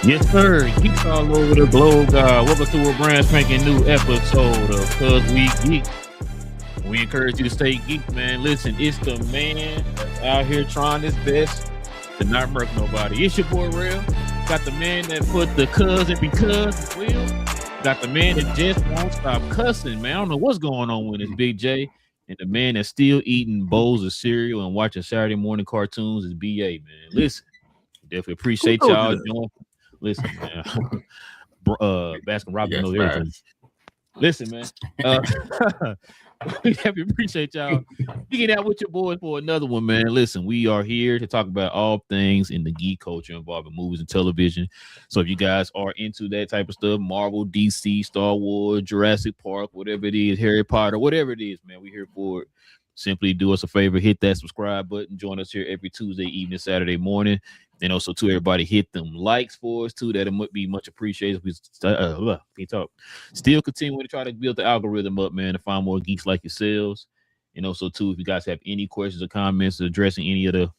Yes, sir. Geeks all over the globe. Welcome to a brand spanking new episode of Cuz We Geek. We encourage you to stay geek, man. Listen, it's the man that's out here trying his best to not murk nobody. It's your boy Real. Got the man that put the cuz and because as well. Got the man that just won't stop cussing, man. I don't know what's going on with this Big J. And the man that's still eating bowls of cereal and watching Saturday morning cartoons is BA, man. Listen, definitely appreciate y'all doing. Listen, man. Baskin Robbins knows everything. Listen, man. We definitely appreciate y'all getting out with your boys for another one, man. Listen, we are here to talk about all things in the geek culture involving movies and television. So if you guys are into that type of stuff, Marvel, DC, Star Wars, Jurassic Park, whatever it is, Harry Potter, whatever it is, man, we're here for it. Simply do us a favor, hit that subscribe button. Join us here every Tuesday evening, Saturday morning. And also, to everybody, hit them likes for us, too. That would be much appreciated. We still continuing to try to build the algorithm up, man, to find more geeks like yourselves. And also, too, if you guys have any questions or comments addressing any of the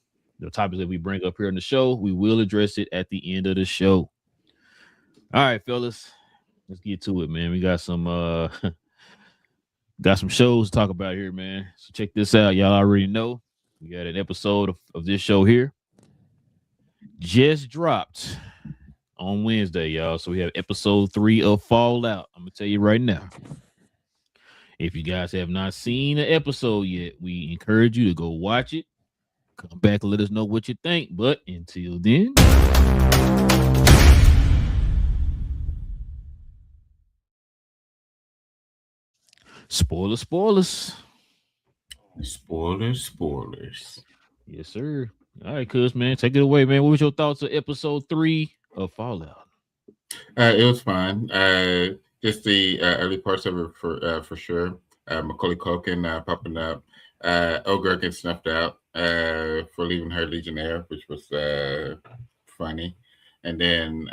topics that we bring up here in the show, we will address it at the end of the show. All right, fellas, let's get to it, man. We got some shows to talk about here, man. So check this out. Y'all already know we got an episode of this show here. Just dropped on Wednesday, y'all. So we have episode 3 of Fallout. I'm gonna tell you right now. If you guys have not seen the episode yet, we encourage you to go watch it. Come back and let us know what you think. But until then, spoilers. Yes, sir. All right, cuz, man, take it away, man. What was your thoughts of episode 3 of Fallout? It was fine. Just the early parts of it for sure. Macaulay Culkin popping up. Ogre getting snuffed out for leaving her Legionnaire, which was funny. And then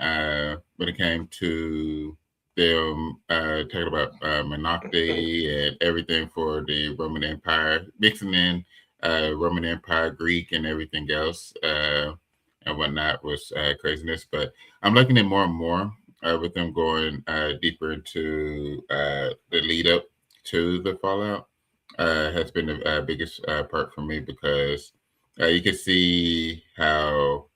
when it came to them talking about Monarchy and everything for the Roman Empire, mixing in Roman Empire, Greek, and everything else and whatnot was craziness. But I'm liking it more and more with them going deeper into the lead up to the Fallout. Has been the biggest part for me because you can see how,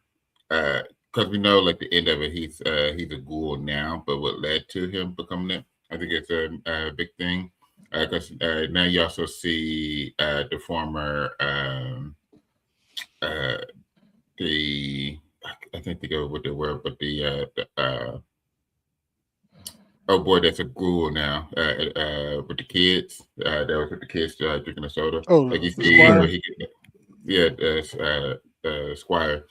because we know like the end of it, he's a ghoul now, but what led to him becoming it, I think it's a big thing. Because now you also see the former I can't think of what they were, but the oh boy, that's a ghoul now with the kids. That was with the kids drinking the soda. Oh, like you see where he Squire.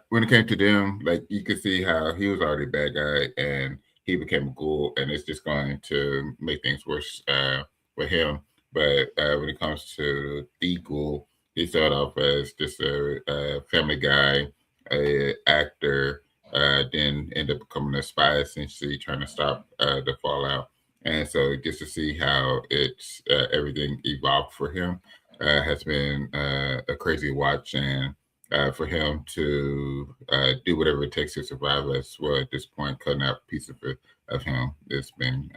When it came to them, like you could see how he was already a bad guy and he became a ghoul, and it's just going to make things worse with him. But when it comes to the ghoul, he started off as just a family guy, a actor, then end up becoming a spy, essentially trying to stop the Fallout. And so it gets to see how it's everything evolved for him. Has been a crazy watch, and for him to do whatever it takes to survive as well at this point, cutting out a piece of him, it's been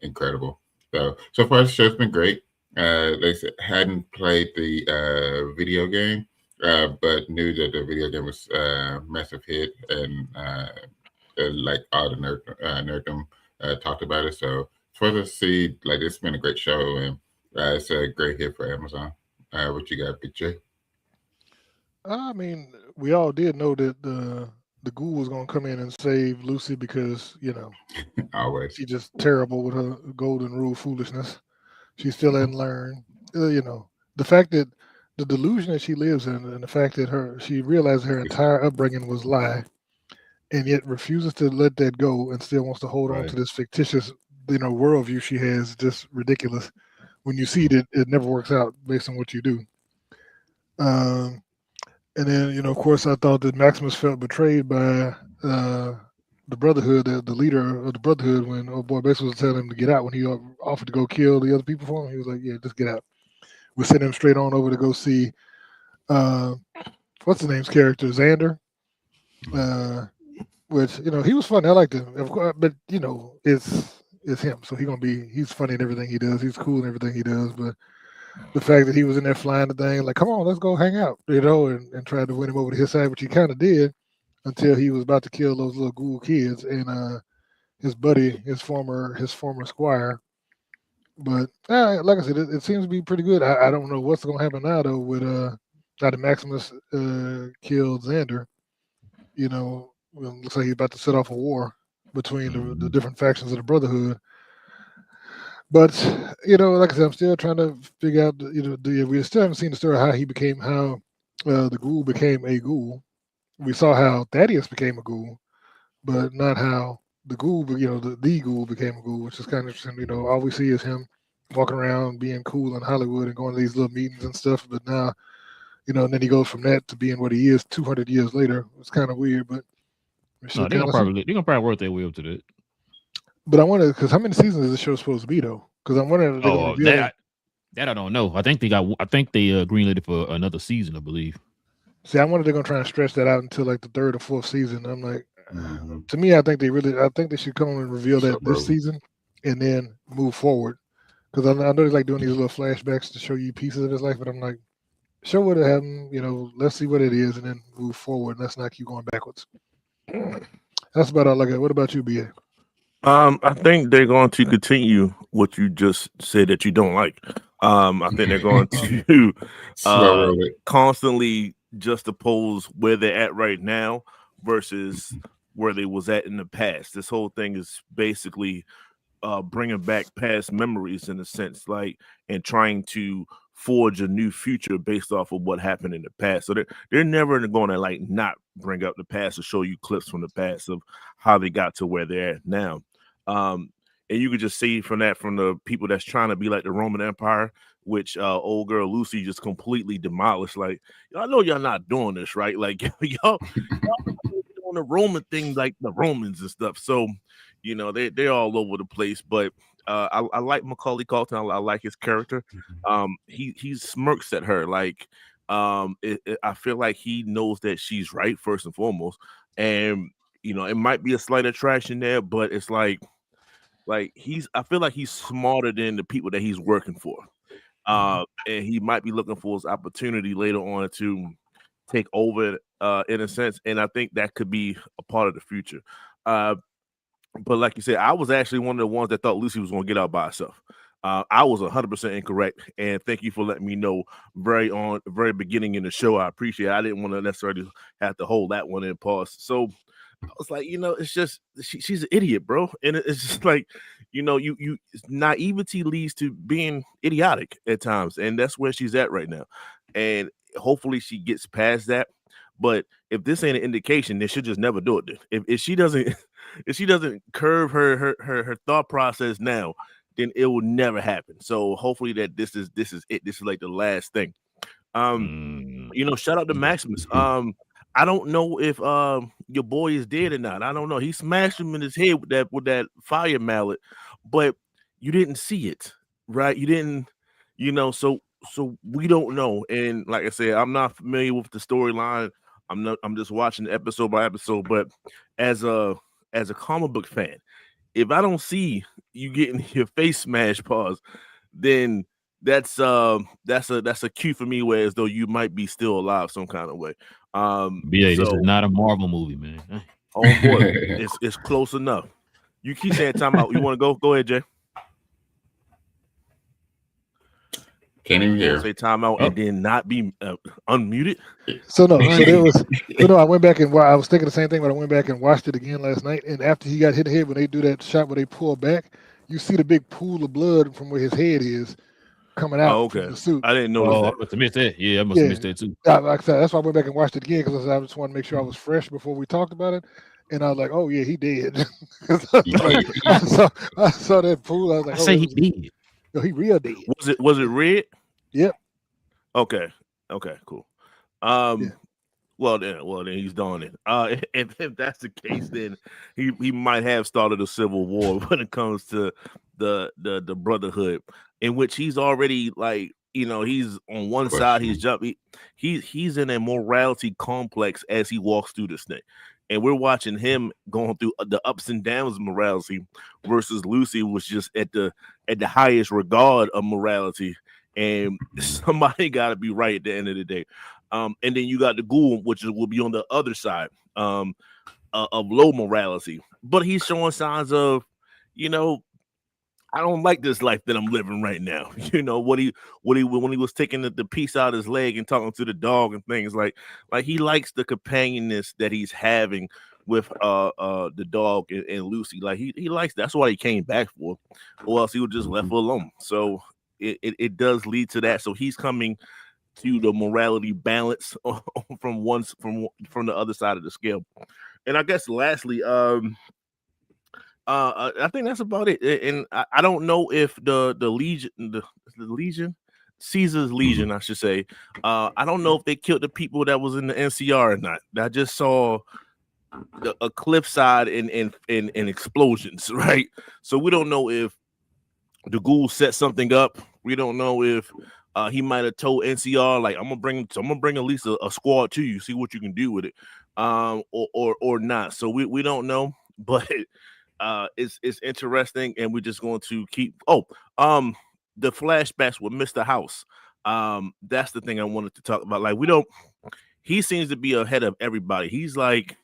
incredible. So far the show's been great. They hadn't played the video game, but knew that the video game was a massive hit, and like all the nerddom talked about it. So it's fun to see, like, it's been a great show, and it's a great hit for Amazon. What you got, Big J? I mean, we all did know that the ghoul was gonna come in and save Lucy because Always she's just terrible with her golden rule foolishness. She still hadn't learned. The fact that the delusion that she lives in, and the fact that she realized her entire upbringing was lie, and yet refuses to let that go and still wants to hold on to this fictitious worldview she has, just ridiculous. When you see that it never works out based on what you do. And then, of course, I thought that Maximus felt betrayed by the Brotherhood, the leader of the Brotherhood, when old boy basically was telling him to get out when he offered to go kill the other people for him. He was like, yeah, just get out. We sent him straight on over to go see, what's the name's character, Xander. which he was funny. I liked him, of course, but it's him, so he's funny in everything he does. He's cool in everything he does, but the fact that he was in there flying the thing, like, come on, let's go hang out, and tried to win him over to his side, which he kind of did until he was about to kill those little ghoul kids and his buddy, his former squire. But like I said, it seems to be pretty good. I don't know what's going to happen now though with now that Maximus killed Xander. Looks like he's about to set off a war between the different factions of the Brotherhood. But like I said, I'm still trying to figure out. We still haven't seen the story of how the ghoul became a ghoul. We saw how Thaddeus became a ghoul, but not how the ghoul, the ghoul became a ghoul, which is kind of interesting. All we see is him walking around being cool in Hollywood and going to these little meetings and stuff. But now, and then he goes from that to being what he is 200 years later. It's kind of weird, but no, they're gonna probably work their way up to that. But I wonder, because how many seasons is the show supposed to be though? Because I'm wondering if they're going to reveal that I don't know. I think they greenlit it for another season, I believe. See, I wonder if they're going to try and stretch that out until like the third or fourth season. I'm like, to me, I think they should come and reveal that this season and then move forward. Because I know they're like doing these little flashbacks to show you pieces of his life, but I'm like, show what happened, let's see what it is and then move forward. Let's not keep going backwards. That's about all I got. What about you, BA? I think they're going to continue what you just said that you don't like. I think they're going to constantly juxtapose where they're at right now versus where they was at in the past. This whole thing is basically bringing back past memories in a sense, and trying to forge a new future based off of what happened in the past. So they're never going to not bring up the past or show you clips from the past of how they got to where they're at now. And you could just see from the people that's trying to be like the Roman Empire, which old girl Lucy just completely demolished. Like, I know y'all not doing this, right? Like y'all doing the Roman thing like the Romans and stuff. So, they're all over the place. But I like Macaulay Culkin. I like his character. He smirks at her I feel like he knows that she's right first and foremost, and it might be a slight attraction there, but it's like I feel like he's smarter than the people that he's working for, and he might be looking for his opportunity later on to take over in a sense, and I think that could be a part of the future. But like you said, I was actually one of the ones that thought Lucy was going to get out by herself. I was 100% incorrect, and thank you for letting me know very beginning in the show. I appreciate it. I didn't want to necessarily have to hold that one in pause. So I was like, it's just she's an idiot, bro, and it's just like, you naivety leads to being idiotic at times, and that's where she's at right now. And hopefully she gets past that. But if this ain't an indication, they should just never do it. If she doesn't curve her thought process now, then it will never happen. So hopefully that this is it. This is like the last thing. Shout out to Maximus. I don't know if your boy is dead or not. I don't know. He smashed him in his head with that fire mallet, but you didn't see it, right? You didn't, so we don't know. And like I said, I'm not familiar with the storyline. I'm just watching episode by episode. But as a comic book fan, if I don't see you getting your face smashed, then that's a cue for me where as though you might be still alive some kind of way. This is not a Marvel movie, man. Oh boy, it's close enough. You keep saying time out. You want to go? Go ahead, Jay. Can't even hear. Say time out and then not be unmuted. So no, there was. I went back and I was thinking the same thing, but I went back and watched it again last night. And after he got hit in the head, when they do that shot where they pull back, you see the big pool of blood from where his head is coming out from the suit. I didn't know that. I must have missed that. Yeah, I must have missed that too. Like I said, that's why I went back and watched it again because I just wanted to make sure I was fresh before we talked about it. And I was like, "Oh yeah, he did." I saw that pool. I was like, "Oh, he did." No, he real dead. Was it red? Yep. Okay, cool. Well then he's done it. If that's the case, then he might have started a civil war when it comes to the Brotherhood, in which he's already he's on one side, he's he's in a morality complex as he walks through this thing. And we're watching him going through the ups and downs of morality versus Lucy was just at the highest regard of morality. And somebody got to be right at the end of the day. And then you got the ghoul, which will be on the other side of low morality. But he's showing signs of, I don't like this life that I'm living right now. When he was taking the piece out of his leg and talking to the dog and things like he likes the companionness that he's having with the dog and Lucy. Like he likes that's what he came back for, or else he would just left her alone. So it does lead to that. So he's coming to the morality balance from the other side of the scale. And I guess lastly, I think that's about it. And I don't know if the Legion, Caesar's Legion, I should say. I don't know if they killed the people that was in the NCR or not. I just saw a cliffside and explosions, right? So we don't know if the ghoul set something up. We don't know if he might have told NCR like I'm gonna bring at least a squad to you, see what you can do with it, or not. So we don't know, but it's interesting, and we're just going to keep. The flashbacks with Mr. House. That's the thing I wanted to talk about. Like he seems to be ahead of everybody. He's like,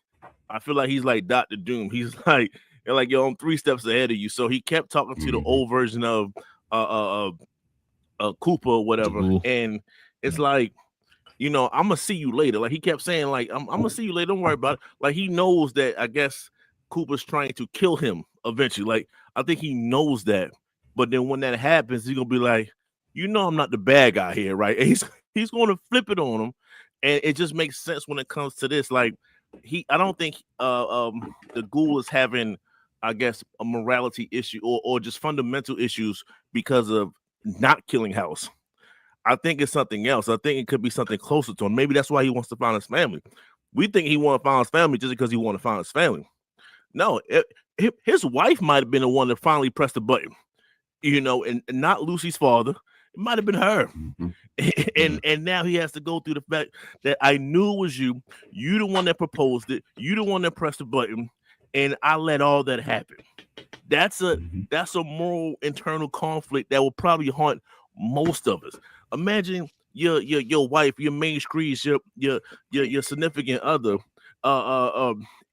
I feel like he's like Dr. Doom. He's like, yo, I'm 3 steps ahead of you. So he kept talking to the old version of Cooper or whatever, and it's like, I'm gonna see you later. Like he kept saying, like I'm gonna see you later. Don't worry about it. Like he knows that. I guess Cooper's trying to kill him eventually. Like I think he knows that. But then when that happens, he's gonna be like, I'm not the bad guy here, right? And he's gonna flip it on him, and it just makes sense when it comes to this. Like I don't think the ghoul is having, I guess, a morality issue or just fundamental issues because of not killing House. I think it's something else. I think it could be something closer to him. Maybe that's why he wants to find his family. We think he wants to find his family just because he wants to find his family. No, his wife might have been the one that finally pressed the button, and not Lucy's father. It might have been her. And now he has to go through the fact that I knew it was you. You the one that proposed it. You the one that pressed the button, and I let all that happen. That's a moral internal conflict that will probably haunt most of us. Imagine your wife, your main squeeze, your significant other,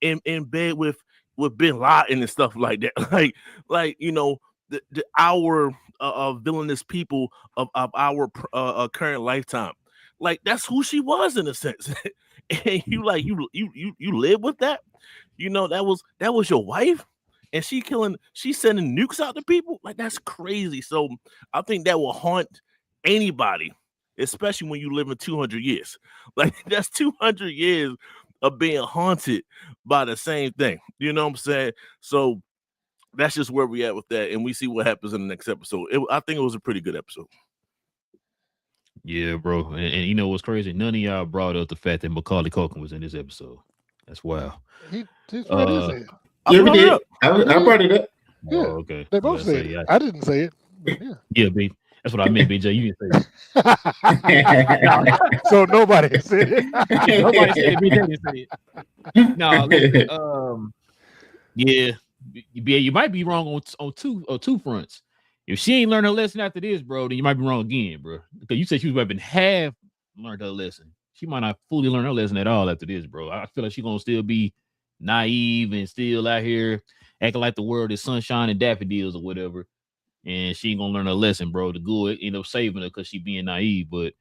in bed with Bin Laden and stuff like that. Our villainous people of our current lifetime. Like that's who she was in a sense. And you live with that. That was your wife, and she's sending nukes out to people. Like that's crazy. So I think that will haunt anybody, especially when you live in 200 years. Like that's 200 years of being haunted by the same thing. You know what I'm saying? So that's just where we at with that, and we see what happens in the next episode. I think it was a pretty good episode. Yeah, bro. And you know what's crazy? None of y'all brought up the fact that Macaulay Culkin was in this episode. That's wild. He's right in Yeah, we did. I brought it up. Yeah, okay. They both said it. I didn't say it. Yeah, B. That's what I meant, BJ. You didn't say it. So nobody said it. Nobody said it. BJ didn't say it. No, listen, yeah, you might be wrong on two fronts. If she ain't learned her lesson after this, bro, then you might be wrong again, bro. Because you said she was about to half learned her lesson. She might not fully learn her lesson at all after this, bro. I feel like she's gonna still be naive and still out here acting like the world is sunshine and daffodils or whatever. And she ain't gonna learn her lesson, bro. The ghoul end up saving her because she being naive. But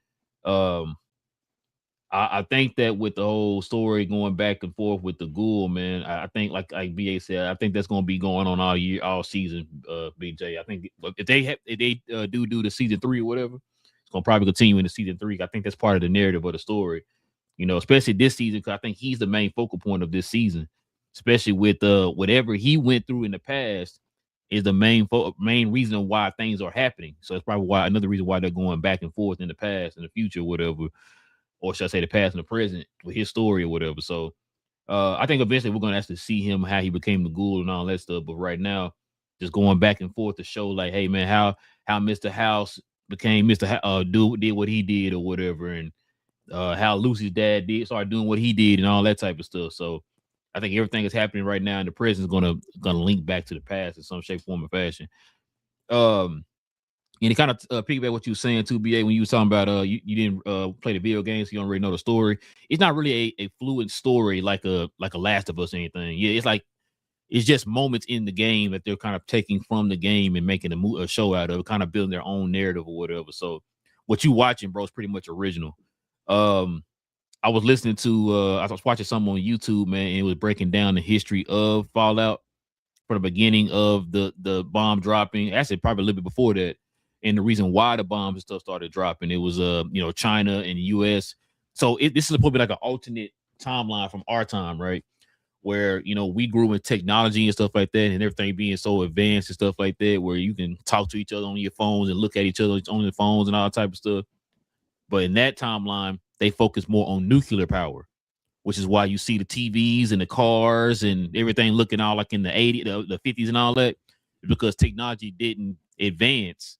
I think that with the whole story going back and forth with the ghoul, man, I think like BA said, I think that's gonna be going on all season, BJ. I think if they do the season 3 or whatever, it's gonna probably continue into season 3. I think that's part of the narrative of the story, especially this season, because I think he's the main focal point of this season, especially with whatever he went through in the past is the main reason why things are happening. So it's probably another reason why they're going back and forth in the past and the future, whatever. Or should I say the past and the present with his story or whatever. So I think eventually we're going to actually see him, how he became the ghoul and all that stuff. But right now, just going back and forth to show like, hey, man, how Mr. House became Mr. Did what he did or whatever, and how Lucy's dad started doing what he did and all that type of stuff. So I think everything that's happening right now in the present is gonna link back to the past in some shape, form, or fashion. And it kind of piggyback what you were saying too, BA, when you were talking about you didn't play the video games, so you don't really know the story. It's not really a fluid story like a Last of Us or anything. Yeah, it's just moments in the game that they're kind of taking from the game and making a show out of it, kind of building their own narrative or whatever. So what you watching, bro, is pretty much original. I was listening to I was watching something on YouTube, man, and it was breaking down the history of Fallout from the beginning of the bomb dropping. Actually, probably a little bit before that. And the reason why the bombs and stuff started dropping, it was China and the US. So this is probably like an alternate timeline from our time, right? Where we grew in technology and stuff like that, and everything being so advanced and stuff like that, where you can talk to each other on your phones and look at each other on your phones and all type of stuff. But in that timeline, they focus more on nuclear power, which is why you see the TVs and the cars and everything looking all like in the 80s, the 50s and all that, because technology didn't advance.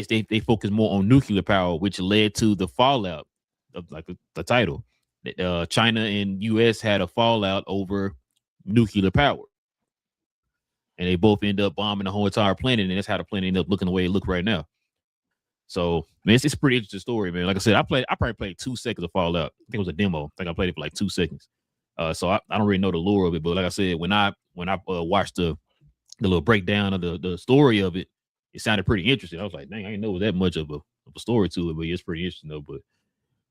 They focus more on nuclear power, which led to the fallout of like the title. China and US had a fallout over nuclear power, and they both end up bombing the whole entire planet, and that's how the planet ended up looking the way it look right now. So man, it's a pretty interesting story, man. Like I said, I probably played 2 seconds of Fallout. I think it was a demo. I think I played it for like 2 seconds. So I don't really know the lore of it, but like I said, when I watched the little breakdown of the story of it, it sounded pretty interesting. I was like, dang, I didn't know that much of a story to it, but it's pretty interesting though.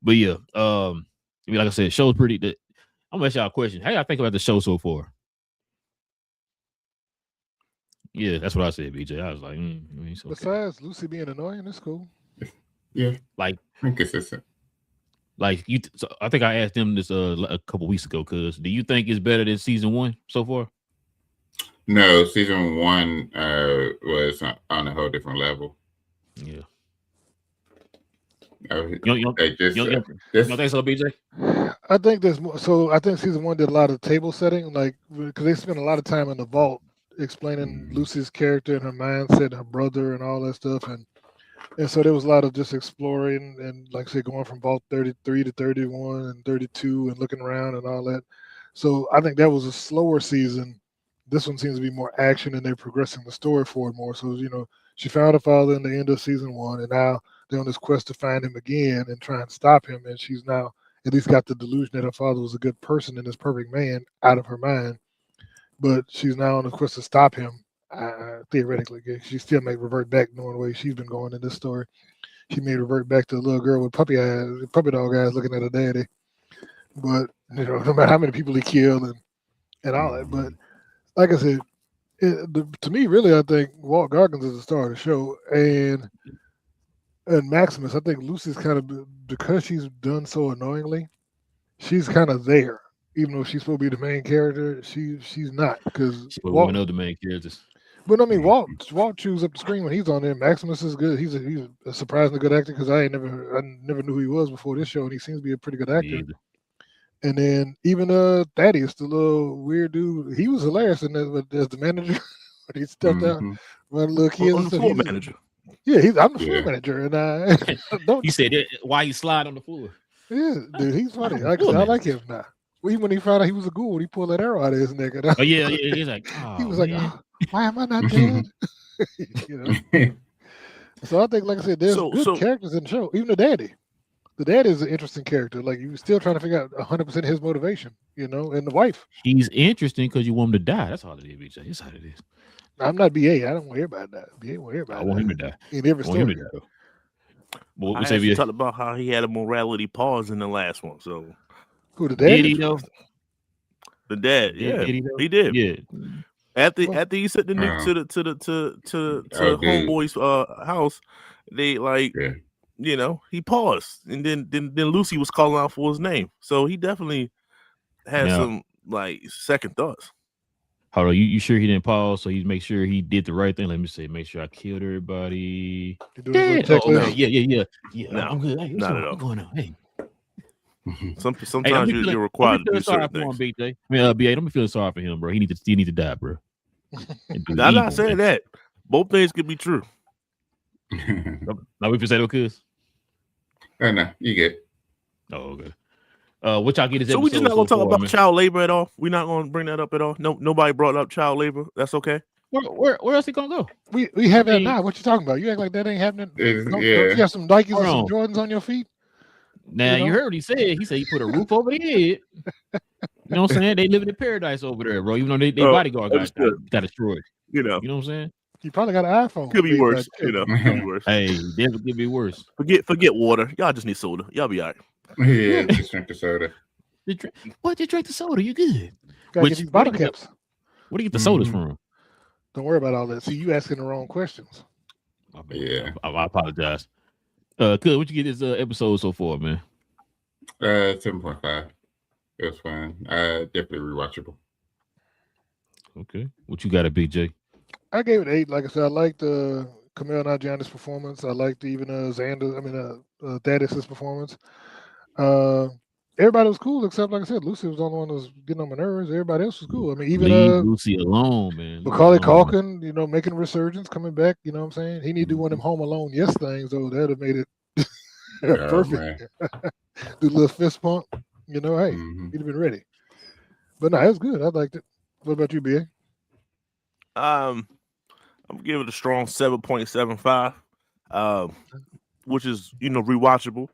But yeah, like I said, show's pretty good. I'm gonna ask y'all a question. How y'all think about the show so far? Yeah, that's what I said, BJ. I was like, okay. Besides Lucy being annoying, it's cool. Yeah, like inconsistent. Like so I think I asked them this a couple weeks ago. Cause do you think it's better than season 1 so far? No, season 1 was on a whole different level. Yeah. You don't think so, BJ? I think there's more. So I think season 1 did a lot of table setting, like because they spent a lot of time in the vault explaining Lucy's character and her mindset, and her brother, and all that stuff, and so there was a lot of just exploring and, like I said, going from vault 33 to 31 and 32 and looking around and all that. So I think that was a slower season. This one seems to be more action, and they're progressing the story forward more. So she found her father in the end of season 1, and now they're on this quest to find him again and try and stop him. And she's now at least got the delusion that her father was a good person and this perfect man out of her mind. But she's now on the quest to stop him. Theoretically, she still may revert back knowing the way she's been going in this story. She may revert back to the little girl with puppy dog eyes looking at her daddy. But no matter how many people he killed and all that. But like I said, to me, really, I think Walt Goggins is the star of the show, and Maximus. I think Lucy's kind of, because she's done so annoyingly, she's kind of there. Even though she's supposed to be the main character, she's not, because one of the main characters. But I mean, Walt chews up the screen when he's on there. Maximus is good. He's a surprisingly good actor, because I never knew who he was before this show, and he seems to be a pretty good actor. And then even Thaddeus, the little weird dude, he was hilarious in that as the manager when he stepped out, one little kids. On the floor manager. Yeah, I'm the floor manager, and I don't. You said why you slide on the floor? Yeah, dude, he's funny. I like him now. When he found out he was a ghoul, he pulled that arrow out of his neck. Oh yeah, he's like, he was like, why am I not dead? So I think, like I said, there's good characters in the show. Even the daddy. The dad is an interesting character. Like, you're still trying to figure out 100% his motivation, and the wife. He's interesting because you want him to die. That's all it is, BJ. That's how it is. I'm not BA. I don't want to hear about that. BA won't hear about I want him to die. In every story. Well, I talked about how he had a morality pause in the last one. So who, the dad? Did he know? The dad, yeah, he did. Yeah. After he sent the nuke to homeboy's house, they he paused, and then Lucy was calling out for his name. So he definitely had some second thoughts. Hold on, you sure he didn't pause? So he make sure he did the right thing. Let me see, make sure I killed everybody. Yeah. No, I'm good. Hey, not at all. What's going on? Hey. Sometimes you're required to do certain things. BJ. I mean, BA, don't be feeling sorry for him, bro. He need to die, bro. I'm not saying that. Both things could be true. Now we present cuz. No, you get. Oh, okay. What y'all get this So episode we just not gonna so talk far, about man? child labor at all. We're not gonna bring that up at all. No, nobody brought up child labor. That's okay. Where else he gonna go? We have that mean- now. What you talking about? You act like that ain't happening. Don't Yeah. you have some Nikes Hold and some on. Jordans on your feet? Now you know? heard what he said. He said he put a roof over their head. You know what I'm saying? They living in paradise over there, bro. Even though they bodyguard got destroyed. You know, You know what I'm saying? You probably got an iPhone. could be made worse. back You then. know, could be worse. Hey, definitely could be worse. Forget water. Y'all just need soda. Y'all be all right. Yeah, just drink the soda. What? You drink the soda? You good? Gotta get these bottle caps. Where do you get the sodas from? Don't worry about all that. See, you asking the wrong questions. Yeah. I apologize. Good. What you get this episode so far, man? 7.5. It was fun. Definitely rewatchable. Okay. What you got at BJ? I gave it 8. Like I said, I liked Camille Nanjiani's performance. I liked even Thaddeus' performance. Everybody was cool except, like I said, Lucy was the only one that was getting on my nerves. Everybody else was cool. I mean, even Leave Lucy alone, man. Macaulay Culkin, making a resurgence, coming back. You know what I'm saying? He need to do one of them Home Alone yes things, though. That'd have made it perfect. Do a little fist pump. Hey, he'd have been ready. But no, it was good. I liked it. What about you, BA? I'm giving it a strong 7.75, which is rewatchable.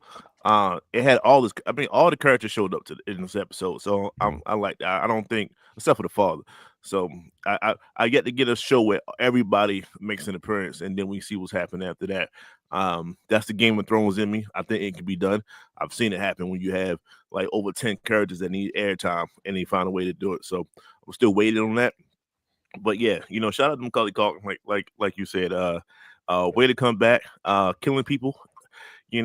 It had all this. I mean, all the characters showed up in this episode, so I like that. I don't think, except for the father. So I get to get a show where everybody makes an appearance, and then we see what's happening after that. That's the Game of Thrones in me. I think it can be done. I've seen it happen when you have like over 10 characters that need airtime, and they find a way to do it. So I'm still waiting on that. But yeah, shout out to Macaulay Culkin, like you said, way to come back, killing people. He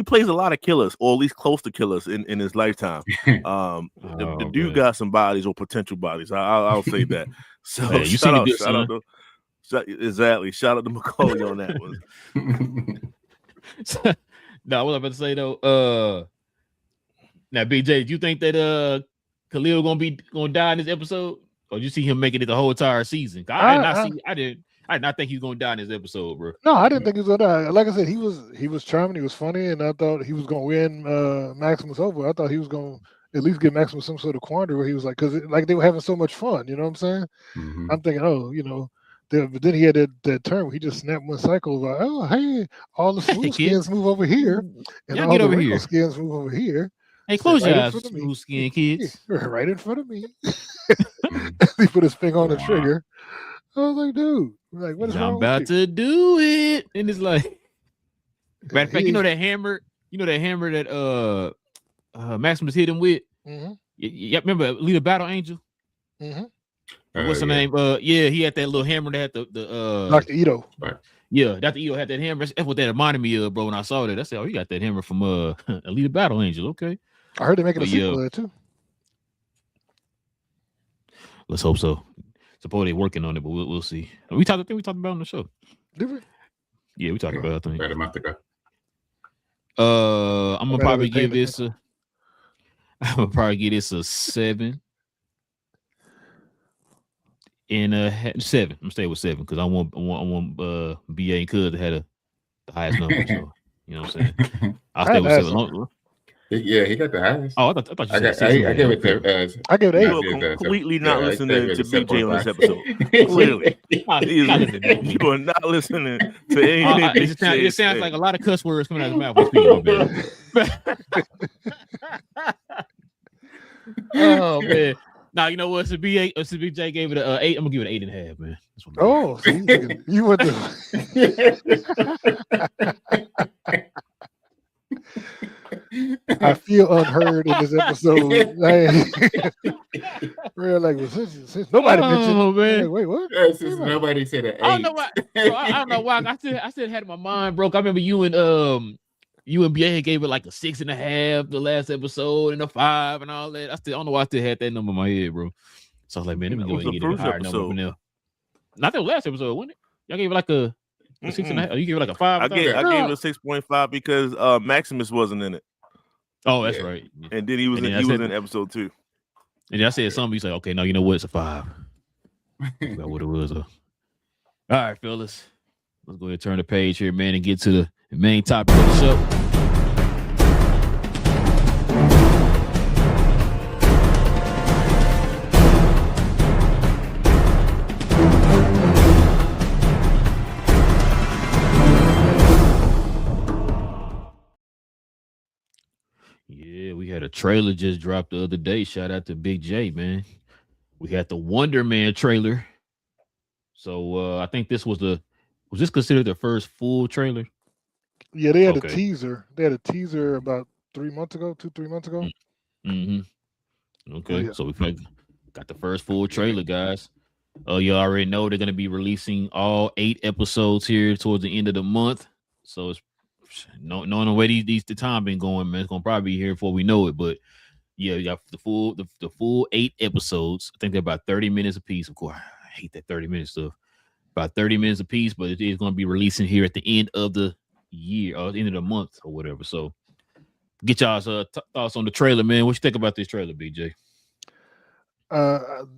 plays a lot of killers, or at least close to killers in his lifetime. The dude got some bodies, or potential bodies. I'll say that. So hey, you shout out to exactly. Shout out to Macaulay on that one. No, what I was about to say though. Now BJ, do you think that Khalil gonna die in this episode, or do you see him making it the whole entire season? I did not think he was gonna die in this episode, bro. No, I didn't think he was gonna die. Like I said, he was charming, he was funny, and I thought he was gonna win Maximus over. I thought he was gonna at least give Maximus some sort of quandary where he was like, because they were having so much fun. You know what I'm saying? I'm thinking, but then he had that turn where he just snapped one cycle like, oh, hey, all the smooth skins move over here, and all the wrinkle skins move over here. Hey, close your eyes, smooth skin kids. Right in front of me. He put his finger on the trigger. I was like, dude, what is wrong with you? I'm about to do it. And it's like, matter of fact, that hammer that Maximus hit him with? You remember Leader Battle Angel? What's her name? He had that little hammer that had the Dr. Ito. Right. Yeah, Dr. Ito had that hammer. That's what that reminded me of, bro. When I saw that, I said, "Oh, you got that hammer from Leader Battle Angel." Okay. I heard they're making a sequel of it too. Let's hope so. Suppose they're working on it, but we'll see. We talked about it on the show. Did we? Yeah, we talked about it, I think. About a month ago. I'm gonna probably give this a 7 and a 7. I'm staying with 7 because I want BA and Cuz to have the highest number. So you know what I'm saying. I'll stay with 7. Yeah, he got the highest. Oh, I thought you said 6. I gave it to. I gave it 8. You are completely not listening to BJ on this episode. Clearly, you are not listening to anything. It sounds like a lot of cuss words coming out of his mouth. Oh man. Now you know what? BJ gave it an 8. I'm gonna give it an 8.5, man. Oh, so you went to. I feel unheard in this episode. Real since nobody mentioned. Man. Wait, what? Since nobody said an 8. I don't know why. I don't know why. I still had my mind broke. I remember you and BA gave it like a 6.5 the last episode and a 5 and all that. I don't know why I still had that number in my head, bro. So I was like, man, let me go and get a higher number from there. Not the last episode, wasn't it? Y'all gave it like a 6.5. You gave it like a 5. I gave it a 6.5 because Maximus wasn't in it. Oh, that's right. And then he was in episode 2. And then I said something. He's like, okay, no, you know what? It's a 5. I forgot what it was. All right, fellas. Let's go ahead and turn the page here, man, and get to the main topic of the show. Yeah, we had a trailer just dropped the other day. Shout out to Big J, man. We had the Wonder Man trailer. So I think was this considered the first full trailer? Yeah, they had a teaser. They had a teaser about 3 months ago, 3 months ago. Mm-hmm. Okay, so we got the first full trailer, guys. You already know they're gonna be releasing all 8 episodes here towards the end of the month. So it's knowing the way the time been going, man, it's gonna probably be here before we know it. But yeah, you got the full 8 episodes. I think they're about 30 minutes a piece. Of course, I hate that 30 minute stuff. About 30 minutes a piece, but it is going to be releasing here at the end of the year or the end of the month or whatever. So get y'all's thoughts on the trailer, man. What you think about this trailer, BJ?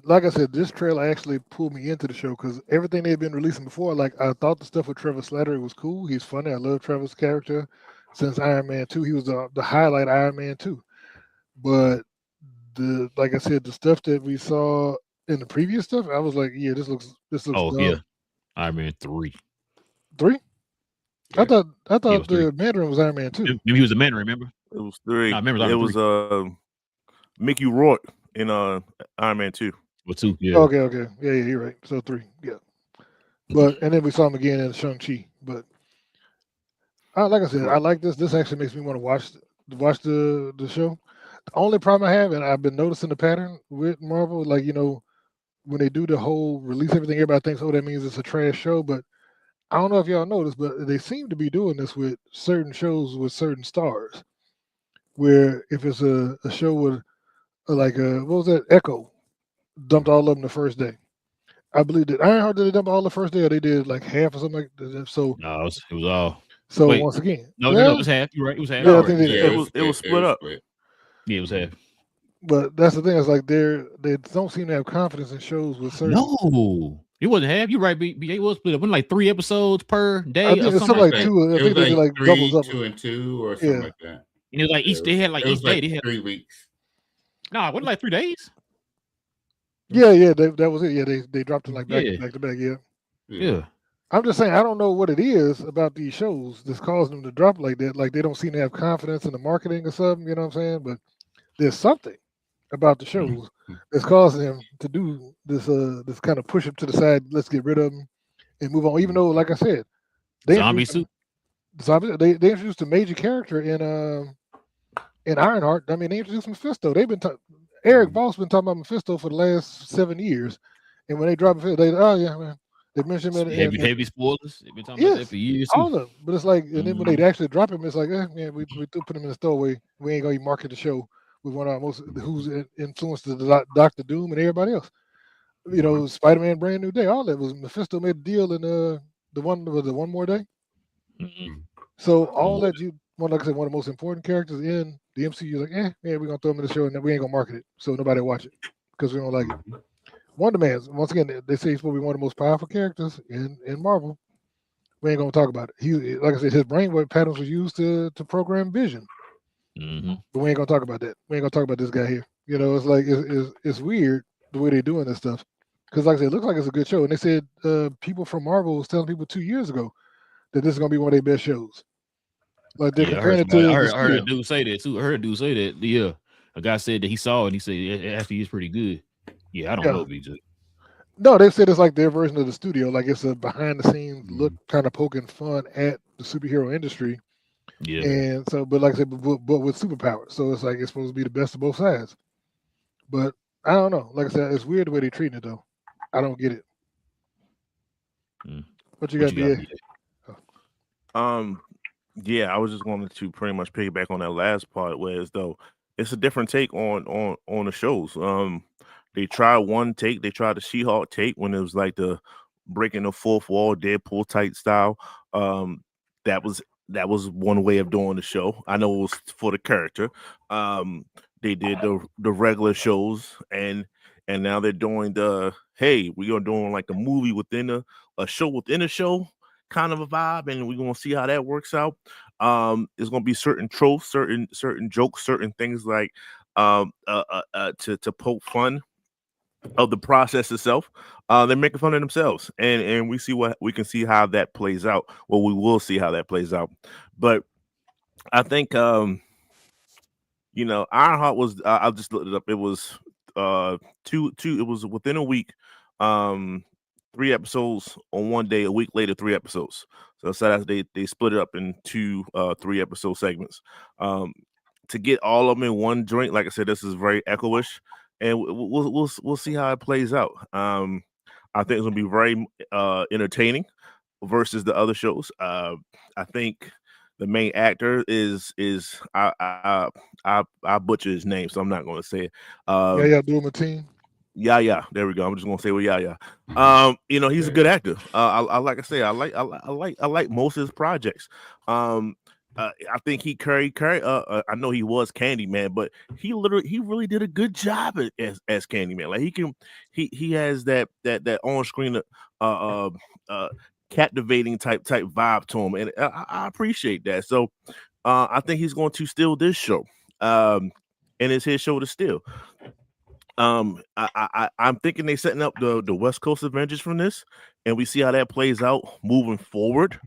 Like I said, this trailer actually pulled me into the show because everything they've been releasing before, like I thought the stuff with Trevor Slattery was cool. He's funny. I love Trevor's character since Iron Man 2. He was the highlight Iron Man 2. But like I said, the stuff that we saw in the previous stuff, I was like, yeah, this looks dumb. Yeah. Iron Man 3. 3? Yeah. I thought the Mandarin was Iron Man 2. Maybe he was the Mandarin, remember? It was 3. No, it was Mickey Rourke in Iron Man 2. Well, 2, yeah. Okay. Yeah, you're right. So 3, yeah. But and then we saw him again in Shang-Chi. But like I said, I like this. This actually makes me want to watch the show. The only problem I have, and I've been noticing the pattern with Marvel, like, you know, when they do the whole release everything, everybody thinks, oh, that means it's a trash show. But I don't know if y'all noticed, but they seem to be doing this with certain shows with certain stars, where if it's a show with like what was that, Echo, dumped all of them the first day. I believe that Ironheart, did they dump all the first day, or they did like half or something like that? So no, it was all. So once again, no, it was half. You're right. It was half. Yeah, I think it was split up. Yeah, it was half. But that's the thing. It's like they don't seem to have confidence in shows with certain. No, it wasn't half. You're right. BJ was split up. Wasn't like 3 episodes per day. I think it's something like 2. I think they did like 3, doubles up. 2 and 2 or something like that. And it was like each they had like each day they had 3 weeks. No, it wasn't like 3 days. Yeah, that was it. Yeah, they dropped it like back to back. Yeah. I'm just saying, I don't know what it is about these shows that's causing them to drop like that. Like they don't seem to have confidence in the marketing or something. You know what I'm saying? But there's something about the shows that's causing them to do this. This kind of push them to the side. Let's get rid of them and move on. Even though, like I said, they introduced a major character in Ironheart. I mean, they introduced Mephisto. They've been Eric Voss been talking about Mephisto for the last 7 years, and when they drop it, they mentioned him. Heavy spoilers. They've been talking about that for years. All of them. But it's like, and then when they actually drop him, it's like, we put him in the stowaway. We ain't gonna even market the show with one of our who's influenced the Dr. Doom and everybody else. You know, Spider-Man, Brand New Day. All that was Mephisto made a deal in the one more day. Mm-hmm. So all that like I said, one of the most important characters in the MCU, like, we're gonna throw him in the show and we ain't gonna market it, so nobody will watch it because we don't like it. Wonder Man, once again, they say he's supposed to be one of the most powerful characters in Marvel. We ain't gonna talk about it. He, like I said, his brainwave patterns were used to program Vision. Mm-hmm. But we ain't gonna talk about that. We ain't gonna talk about this guy here. You know, it's like it's weird the way they're doing this stuff. Because like I said, it looks like it's a good show. And they said people from Marvel was telling people 2 years ago that this is gonna be one of their best shows. Like they're comparing it to. I heard a dude say that too. I heard a dude say that. Yeah, a guy said that he saw it and he said it actually is pretty good. Yeah, I don't know, BJ. No, they said it's like their version of the studio. Like it's a behind the scenes look, kind of poking fun at the superhero industry. Yeah. And so, but like I said, but with superpowers. So it's like it's supposed to be the best of both sides. But I don't know. Like I said, it's weird the way they treat it though. I don't get it. What you got, BA? Yeah, I was just wanting to pretty much piggyback on that last part, whereas though it's a different take on the shows. They tried one take. They tried the She-Hulk take when it was like the breaking the fourth wall, Deadpool type style. That was one way of doing the show. I know it was for the character. They did the regular shows, and now they're doing we're doing like a movie within a show within a show kind of a vibe, and we're gonna see how that works out. There's gonna be certain tropes, certain jokes, certain things like to poke fun of the process itself. They're making fun of themselves, and we can see how that plays out. Well, we will see how that plays out, but I think Ironheart was. I just looked it up. It was two. It was within a week. Um, 3 episodes on one day. A week later, 3 episodes. So Saturday they split it up in two 3 episode segments. To get all of them in one joint, like I said, this is very echoish, and we'll see how it plays out. I think it's gonna be very entertaining versus the other shows. I think the main actor is I butcher his name, so I'm not going to say it. Yeah, Abdul-Mateen. Yeah. There we go. I'm just gonna say, well, yeah. He's a good actor. I like I say, I like most of his projects. I think he carried. I know he was Candyman, but he really did a good job as Candyman. Like he has that on screen captivating type vibe to him, and I appreciate that. So I think he's going to steal this show, and it's his show to steal. I'm thinking they're setting up the West Coast Avengers from this, and we see how that plays out moving forward.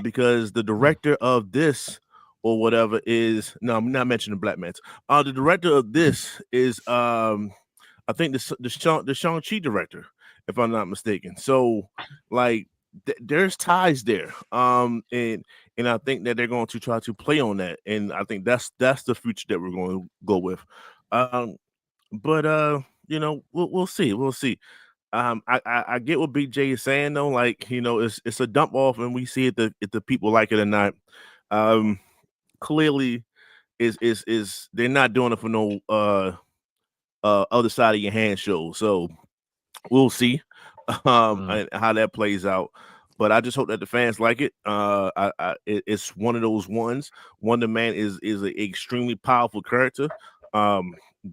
Because the director of this or whatever is I'm not mentioning Black Manta. The director of this is I think the Shang-Chi director, if I'm not mistaken. So like there's ties there. And I think that they're going to try to play on that, and I think that's the future that we're going to go with. But we'll see. We'll see. I get what Big J is saying though. Like, it's a dump off, and we see if the people like it or not. Clearly, is they're not doing it for no other side of your hand show. So we'll see and how that plays out. But I just hope that the fans like it. It's one of those ones. Wonder Man is an extremely powerful character.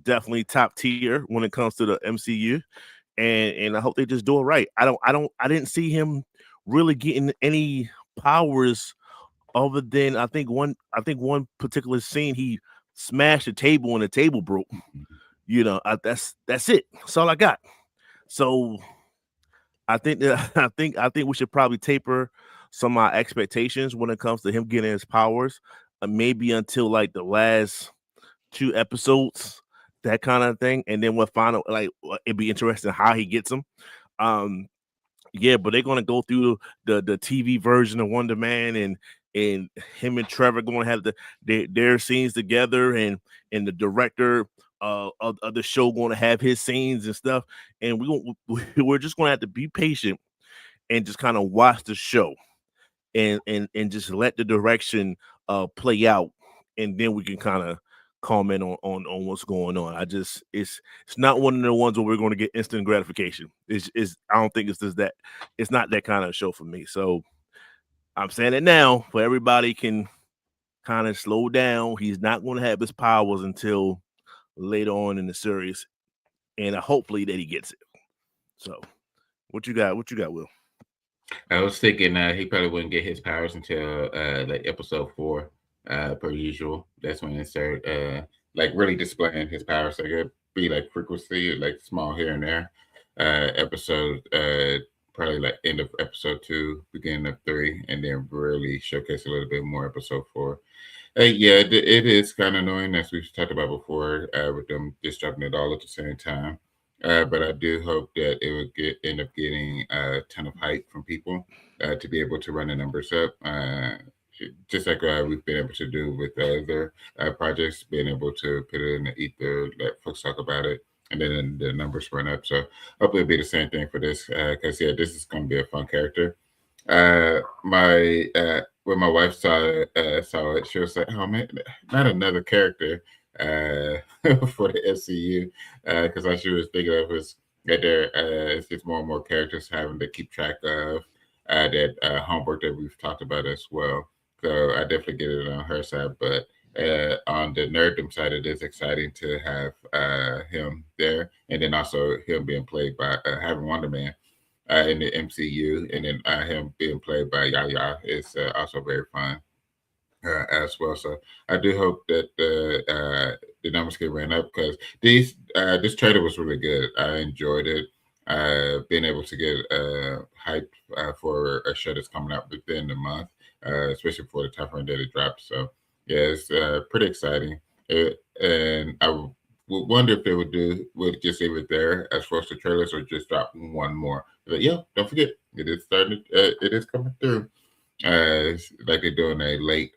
Definitely top tier when it comes to the MCU. And I hope they just do it right. I didn't see him really getting any powers other than I think one particular scene he smashed a table and the table broke. That's it. That's all I got. So I think that I think we should probably taper some of our expectations when it comes to him getting his powers, maybe until like the last 2 episodes, that kind of thing, and then we'll find out. Like, it'd be interesting how he gets them. Yeah, but they're gonna go through the TV version of Wonder Man, and him and Trevor going to have their scenes together, and the director of the show going to have his scenes and stuff, and we're just going to have to be patient and just kind of watch the show, and just let the direction play out, and then we can kind of comment on what's going on. It's not one of the ones where we're going to get instant gratification. It's I don't think it's just that. It's not that kind of show for me. So I'm saying it now, but everybody can kind of slow down. He's not going to have his powers until later on in the series, and hopefully that he gets it. So what you got, Will? I was thinking he probably wouldn't get his powers until like episode 4. Per usual, that's when it started like really displaying his powers. Like it'd be like frequency, like small here and there. Episode probably like end of episode 2, beginning of 3, and then really showcase a little bit more episode 4. Yeah, it is kind of annoying, as we've talked about before, with them just dropping it all at the same time. But I do hope that it would end up getting a ton of hype from people to be able to run the numbers up. Just like we've been able to do with other projects, being able to put it in the ether, let folks talk about it, and then the numbers run up. So hopefully it'll be the same thing for this, because this is going to be a fun character. When my wife saw it, she was like, "Oh man, not another character for the SCU," because all she was thinking of was that it's just more and more characters having to keep track of that homework that we've talked about as well. So I definitely get it on her side, but on the nerddom side, it is exciting to have him there, and then also him being played by having Wonder Man in the MCU, and then him being played by Yaya is also very fun as well. So I do hope that the numbers get ran up because this trailer was really good. I enjoyed it. Being able to get hype for a show that's coming out within the month, especially for the time frame that it dropped. So yeah, it's pretty exciting. And I would wonder if they would just leave it there as far as the trailers, or just drop one more. But yeah, don't forget, it is starting. It is coming through. Like they're doing a late,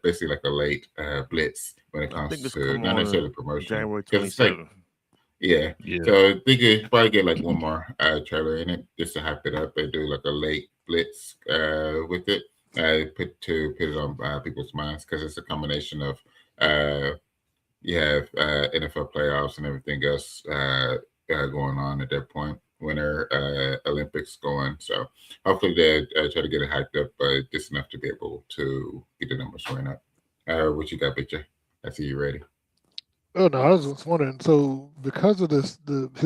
basically like a late blitz when it comes to not necessarily promotion. January 27th. Yeah. So I think it probably get like one more trailer in it just to hype it up. They do like a late blitz with it, put it on people's minds, because it's a combination of you have NFL playoffs and everything else going on at that point. Winter Olympics going, so hopefully they try to get it hyped up, but just enough to be able to get the numbers ran up. What you got, Big J? I see you ready. Oh no, I was just wondering. So, because of his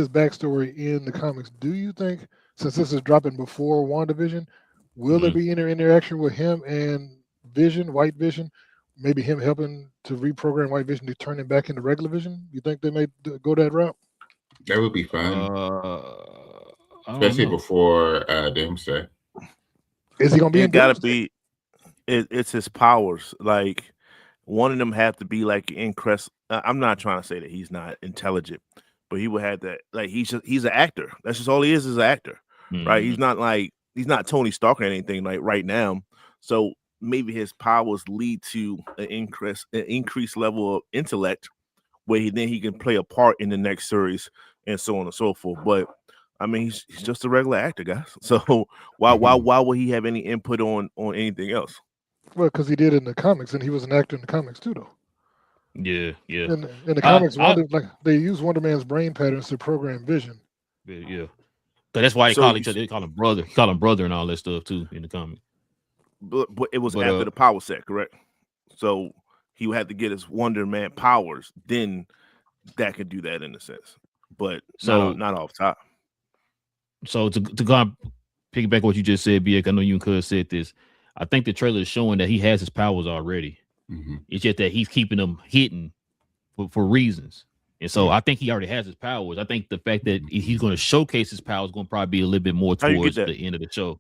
backstory in the comics, do you think, since this is dropping before WandaVision, will there be interaction with him and Vision, White Vision? Maybe him helping to reprogram White Vision to turn him back into regular Vision? You think they may go that route? That would be fun, especially before Doomsday. Is he gonna be? It gotta be. It's his powers. Like, one of them have to be like Increst. I'm not trying to say that he's not intelligent, but he would have that. Like, he's an actor. That's just all he is an actor, right? He's not Tony Stark or anything like right now. So maybe his powers lead to an increased level of intellect, where he can play a part in the next series and so on and so forth. But I mean, he's just a regular actor, guys. So why would he have any input on anything else? Well, because he did in the comics, and he was an actor in the comics too, though. Yeah. In the comics, they use Wonder Man's brain patterns to program Vision. Yeah. But that's why they call each other. They call him brother. Call him brother and all that stuff too in the comics. But it was after the power set, correct? So he would have to get his Wonder Man powers, then that could do that in a sense. But not off top. So to go on, piggyback what you just said, BX, I know you and Cuz said this. I think the trailer is showing that he has his powers already. It's just that he's keeping them hidden for reasons. And so I think he already has his powers. I think the fact that he's going to showcase his powers is going to probably be a little bit more towards the end of the show.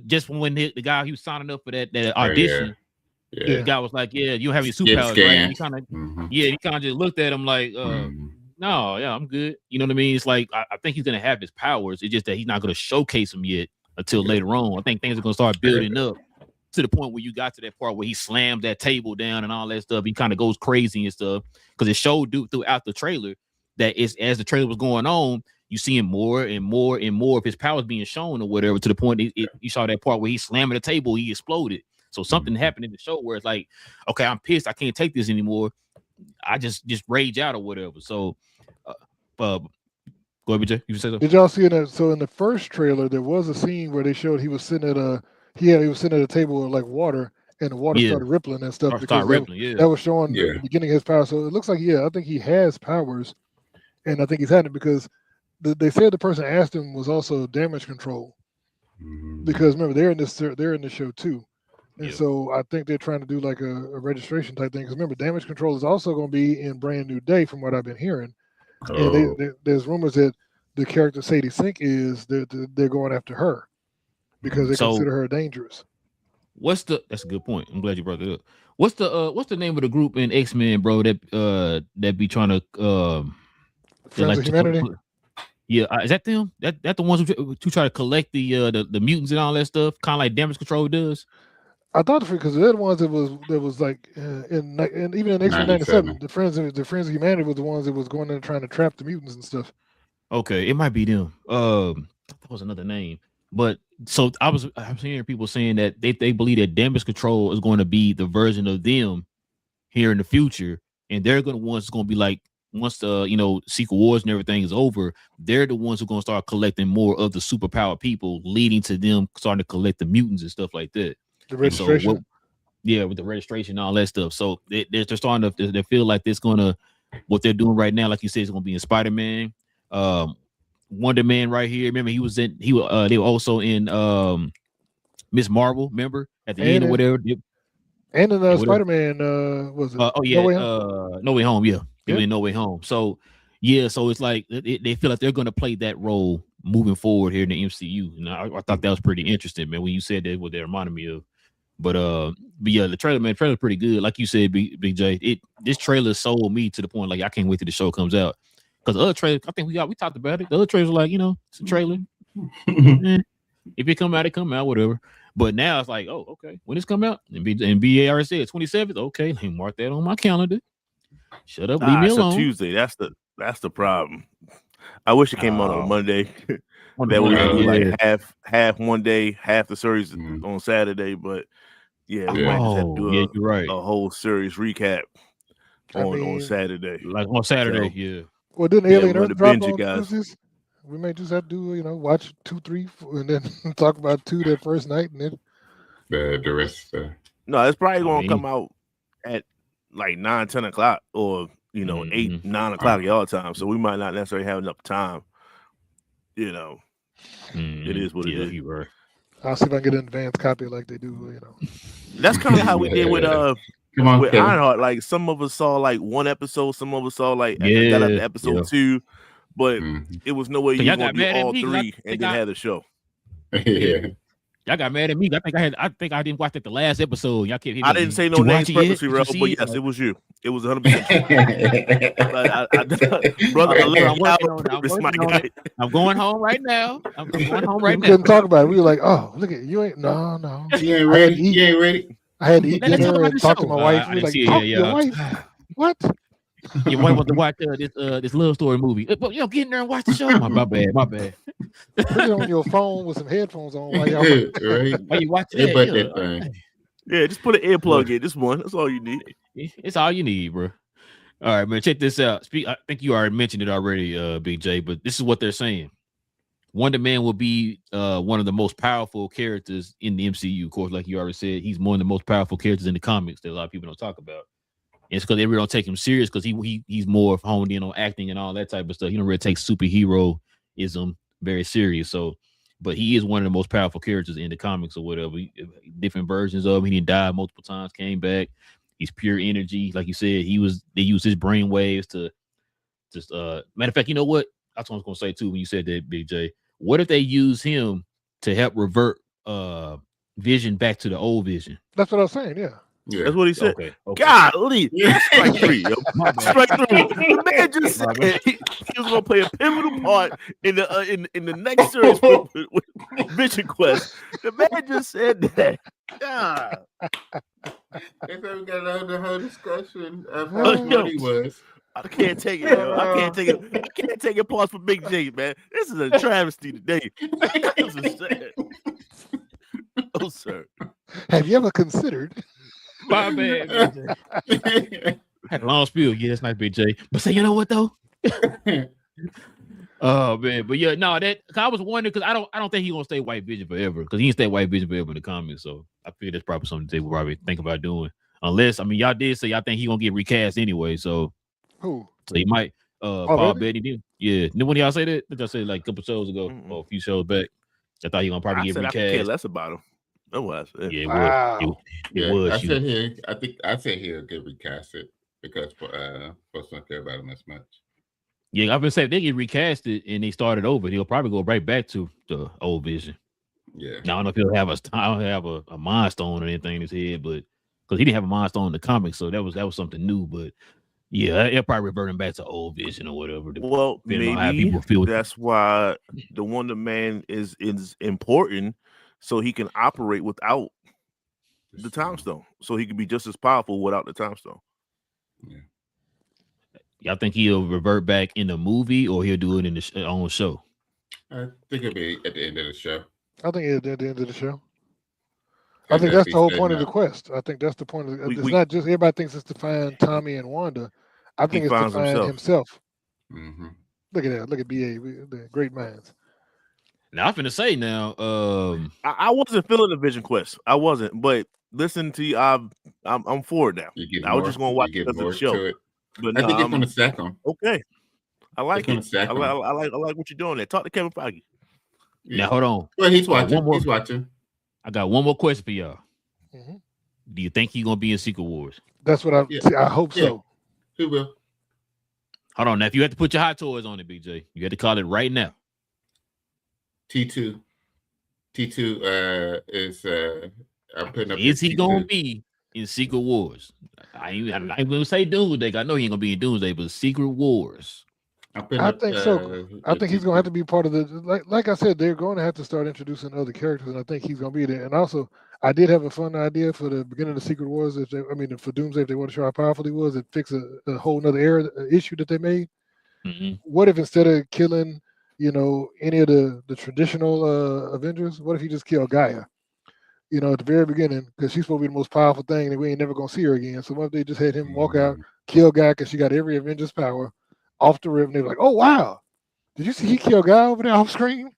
Just when the guy he was signing up for that audition, the guy was like, "Yeah, you don't have your superpowers, right?" He kind of, he kind of just looked at him like, "No, yeah, I'm good." You know what I mean? It's like I think he's gonna have his powers. It's just that he's not gonna showcase them yet until later on. I think things are gonna start building up to the point where you got to that part where he slams that table down and all that stuff. He kind of goes crazy and stuff because it showed throughout the trailer that as the trailer was going on, you seeing more and more and more of his powers being shown or whatever, to the point you saw that part where he slamming the table, he exploded. So something happened in the show where it's like, okay, I'm pissed, I can't take this anymore. I just rage out or whatever. So, go ahead, BJ. You say something? Did y'all see that? So in the first trailer, there was a scene where they showed he was sitting at a table with like water, and the water started rippling and stuff. That was showing the beginning of his power. So it looks like, I think he has powers, and I think he's had it because they said the person asked him was also damage control, because remember they're in the show too, and so I think they're trying to do like a registration type thing. Because remember, damage control is also going to be in Brand New Day, from what I've been hearing. And there's rumors that the character Sadie Sink they're going after her because they consider her dangerous. That's a good point. I'm glad you brought that up. What's the name of the group in X-Men, bro? That be trying to Friends of Humanity. Is that them? That the ones who try to collect the mutants and all that stuff, kind of like damage control does. I thought because they're the ones that was like and even in X-Men 97, the Friends of Humanity was the ones that was going in trying to trap the mutants and stuff. Okay, it might be them. That was another name. But so I'm hearing people saying that they believe that damage control is going to be the version of them here in the future, and they're going to be like, once the Secret Wars and everything is over, they're the ones who are going to start collecting more of the superpowered people, leading to them starting to collect the mutants and stuff like that. The registration, with the registration and all that stuff. So they're starting to they feel like this gonna, what they're doing right now, like you said, is gonna be in Spider-Man. Wonder Man right here. Remember, they were also in Miss Marvel. Remember at the end or whatever. And in whatever. Spider-Man, was it? No Way Home. Yeah, they were in No Way Home. So yeah, so it's like they feel like they're going to play that role moving forward here in the MCU. And I thought that was pretty interesting, man. When you said that, what they reminded me of. But yeah, the trailer's pretty good. Like you said, Big J, this trailer sold me to the point like I can't wait till the show comes out. Because the other trailer, I think we talked about it. The other trailers were like, it's a trailer. If it come out, it come out, whatever. But now it's like, oh, okay. When it's come out, and BAR said 27th, okay, let me mark that on my calendar. Shut up, leave me alone. So Tuesday, that's the problem. I wish it came out on Monday. That would be like half one day, half the series on Saturday. But yeah, we might just have to do a whole series recap on Saturday. Like on Saturday, yeah. Well, didn't Alien Earth drop on Tuesdays? We may just have to watch 2, 3, 4, and then talk about 2 that first night, and then the rest. No, it's probably gonna come out at like 9, 10 o'clock, or 8, 9 o'clock y'all time. So we might not necessarily have enough time. It is what it is. Right. I'll see if I can get an advanced copy like they do. That's kind of how we did with Ironheart. Like some of us saw like 1 episode, some of us saw like got up to episode 2. But it was no way you were gonna do all 3 and then have the show. Yeah. Y'all got mad at me. I think I didn't watch the last episode. Y'all kept. I didn't say no names purposely, but yes, it was you. It was 100%. Brother, I'm going home right now. We couldn't talk about it. We were like, oh, look at you ain't no. You ain't ready. You ain't ready. I had to eat dinner and talk to my wife. We were like, talk to your wife. What? Your wife wants to watch this love story movie. But get in there and watch the show. My bad. Put it on your phone with some headphones on while y'all while you watch it. Yeah, just put an earplug in. This one. That's all you need. It's all you need, bro. All right, man. Check this out. I think you already mentioned it already, Big J, but this is what they're saying. Wonder Man will be one of the most powerful characters in the MCU. Of course, like you already said, he's one of the most powerful characters in the comics that a lot of people don't talk about. It's because they really don't take him serious because he's more honed in on acting and all that type of stuff. He don't really take superheroism very serious. So, but he is one of the most powerful characters in the comics or whatever. Different versions of him. He didn't die multiple times, came back. He's pure energy. Like you said, they used his brain waves to just matter of fact, you know what? That's what I was gonna say too when you said that, Big J. What if they use him to help revert Vision back to the old Vision? That's what I was saying, yeah. Yeah. That's what he said. Okay. Golly, strike 3. Yo. Strike 3. The man just said he was gonna play a pivotal part in the next series with Vision Quest. The man just said that. God. If we got the whole discussion of how smart he was. I can't take it, yo. I can't take it. Pause for Big J, man. This is a travesty today. This is sad. Oh, sir. Have you ever considered? My bad. Had a long spiel. Yeah, that's nice, Big J. But say, you know what though? Oh man, but yeah, no, I was wondering because I don't think he's gonna stay White Vision forever because he didn't stay White Vision forever in the comics. So I figure that's probably something they will probably think about doing. Unless, y'all did say y'all think he's gonna get recast anyway. So who? So he might Paul Bettany did. Yeah. Then when y'all say that, I said like a couple shows ago or a few shows back. I thought he gonna probably get recast. I care less about him. That was it. Yeah, it was. I said he'll get recasted because folks don't care about him as much. Yeah, I've been saying if they get recasted and they started over, he'll probably go right back to the old Vision. Yeah. Now, I don't know if he'll have a mind stone or anything in his head, but because he didn't have a mind stone in the comics, so that was something new. But yeah, he'll probably revert him back to old Vision or whatever. Well, maybe that's why the Wonder Man is important. So he can operate without the Time Stone. So he can be just as powerful without the Time Stone. Yeah. Y'all think he'll revert back in the movie or he'll do it in his own show? I think it'll be at the end of the show. I think it'll be at the end of the show. I think that's the whole point of the quest. I think that's the point of it's not just everybody thinks it's to find Tommy and Wanda. I think it's to find himself. Mm-hmm. Look at that. Look at BA. The great minds. Now I'm finna say now, I wasn't feeling the Vision Quest. I wasn't, but listen to you, I'm for it now. I was just gonna watch the show. But I think it's gonna stack them. Okay. I like gonna it. stack I 'em. like what you're doing there. Talk to Kevin Feige. Now hold on. Well, he's I got watching. one more. He's watching. I got one more question for y'all. Mhm. Do you think he's gonna be in Secret Wars? That's what Yeah. I hope Yeah. so. He will. Hold on. Now, if you had to put your hot toys on it, BJ, you had to call it right now. T2. T2 is I'm putting up. Is he T2. gonna be in Secret Wars? I ain't gonna say Doomsday. I know he ain't gonna be in Doomsday, but Secret Wars. I'm putting I up, think so. I think he's going to have to be part of the like I said, they're going to have to start introducing other characters, and I think he's going to be there. And also, I did have a fun idea for the beginning of the Secret Wars. For Doomsday, if they want to show how powerful he was, it fix a whole nother era issue that they made. Mm-hmm. What if instead of killing, any of the traditional Avengers, what if he just killed Gaia? At the very beginning, because she's supposed to be the most powerful thing, and we ain't never gonna see her again. So what if they just had him walk out, kill Gaia, because she got every Avengers power off the rip, and they're like, "Oh wow, did you see he killed Guy over there off screen?"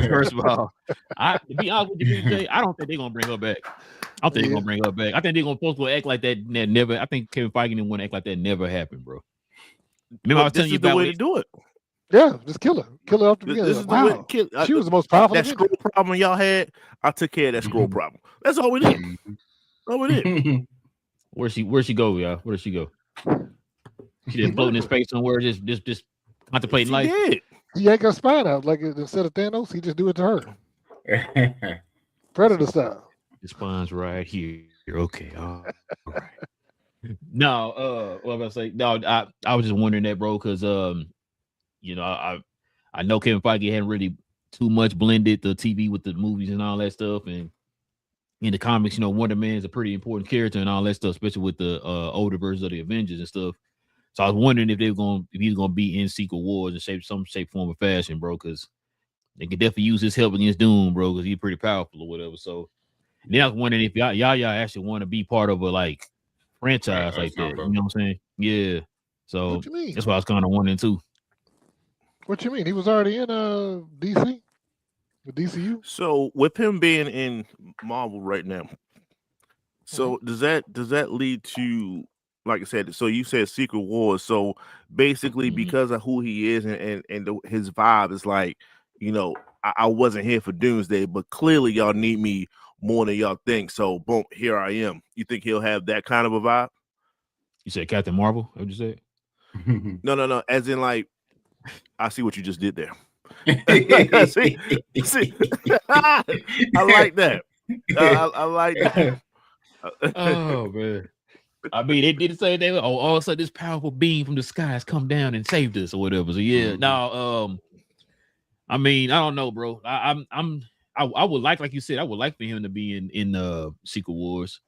First of all, to be honest with you, BJ, I don't think they're gonna bring her back. I don't think they're gonna bring her back. I think they're gonna supposed to act like that never. I think Kevin Feige didn't want to act like that never happened, bro. Remember, I was telling you about the way to do it. Yeah, just kill her off the beginning. This is wow, the way to kill. She was the most powerful. That scroll problem y'all had, I took care of that scroll problem. That's all we did. All we did. Where'd she go, y'all? Where did she go? She just floating in space somewhere, just contemplating life. Did. He yanked her spine out, like instead of Thanos, he just do it to her. Predator style. The spine's right here. Okay, all right. No, what was I say? No, I was just wondering that, bro, because I know Kevin Feige hadn't really too much blended the TV with the movies and all that stuff, and in the comics, Wonder Man is a pretty important character and all that stuff, especially with the older versions of the Avengers and stuff. So I was wondering if he's gonna be in Secret Wars in some shape, form, or fashion, bro, because they could definitely use his help against Doom, bro, because he's pretty powerful or whatever. So then I was wondering if y'all actually want to be part of a franchise like that. You know what I'm saying? Yeah. So what you mean? That's what I was kind of wondering too. What you mean? He was already in DC, the DCU. So with him being in Marvel right now, so does that lead to, like I said, so you said Secret Wars. So basically, because of who he is and his vibe is like, I wasn't here for Doomsday, but clearly y'all need me more than y'all think. So boom, here I am. You think he'll have that kind of a vibe? You said Captain Marvel? What'd you say? No. As in, like, I see what you just did there. see? I like that. I like that. Oh man. I mean, they did say they all of a sudden this powerful beam from the skies come down and saved us or whatever. So yeah, now I mean, I don't know, bro. I would like you said, I would like for him to be in Secret Wars,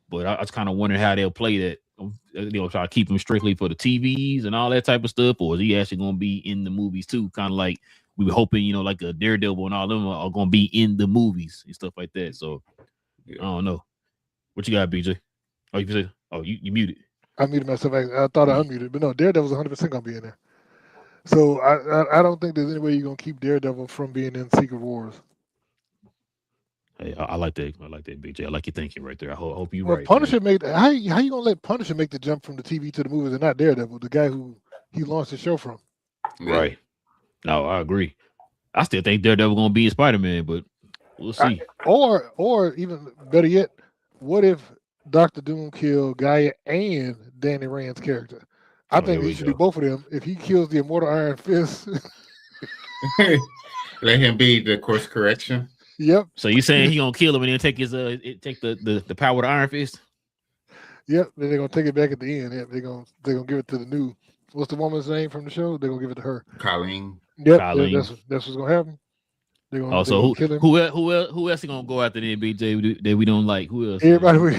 but I was kind of wondering how they'll play that. Try to keep him strictly for the TVs and all that type of stuff, or is he actually going to be in the movies too? Kind of like we were hoping, like a Daredevil and all them are going to be in the movies and stuff like that. So I don't know. What you got, BJ? Oh, you said, you muted. I muted myself. I thought I unmuted, but no, Daredevil's 100% gonna be in there. So I don't think there's any way you're gonna keep Daredevil from being in Secret Wars. Hey, I like that. I like that, BJ. I like your thinking right there. I hope you're right. Punisher made how you gonna let Punisher make the jump from the TV to the movies and not Daredevil, the guy who he launched the show from? Right. No, I agree. I still think Daredevil gonna be in Spider-Man, but we'll see. Or even better yet, what if Dr. Doom killed Gaia and Danny Rand's character? I think he should do both of them. If he kills the Immortal Iron Fist, let him be the course correction. Yep. So you saying he gonna kill him and then take his take the power of the Iron Fist? Yep. Then they're gonna take it back at the end. Yep. They're gonna give it to the new. What's the woman's name from the show? They're gonna give it to her. Colleen. Yep. Colleen. That's what's gonna happen. So who else is gonna go after the BJ that we don't like? Who else? Everybody we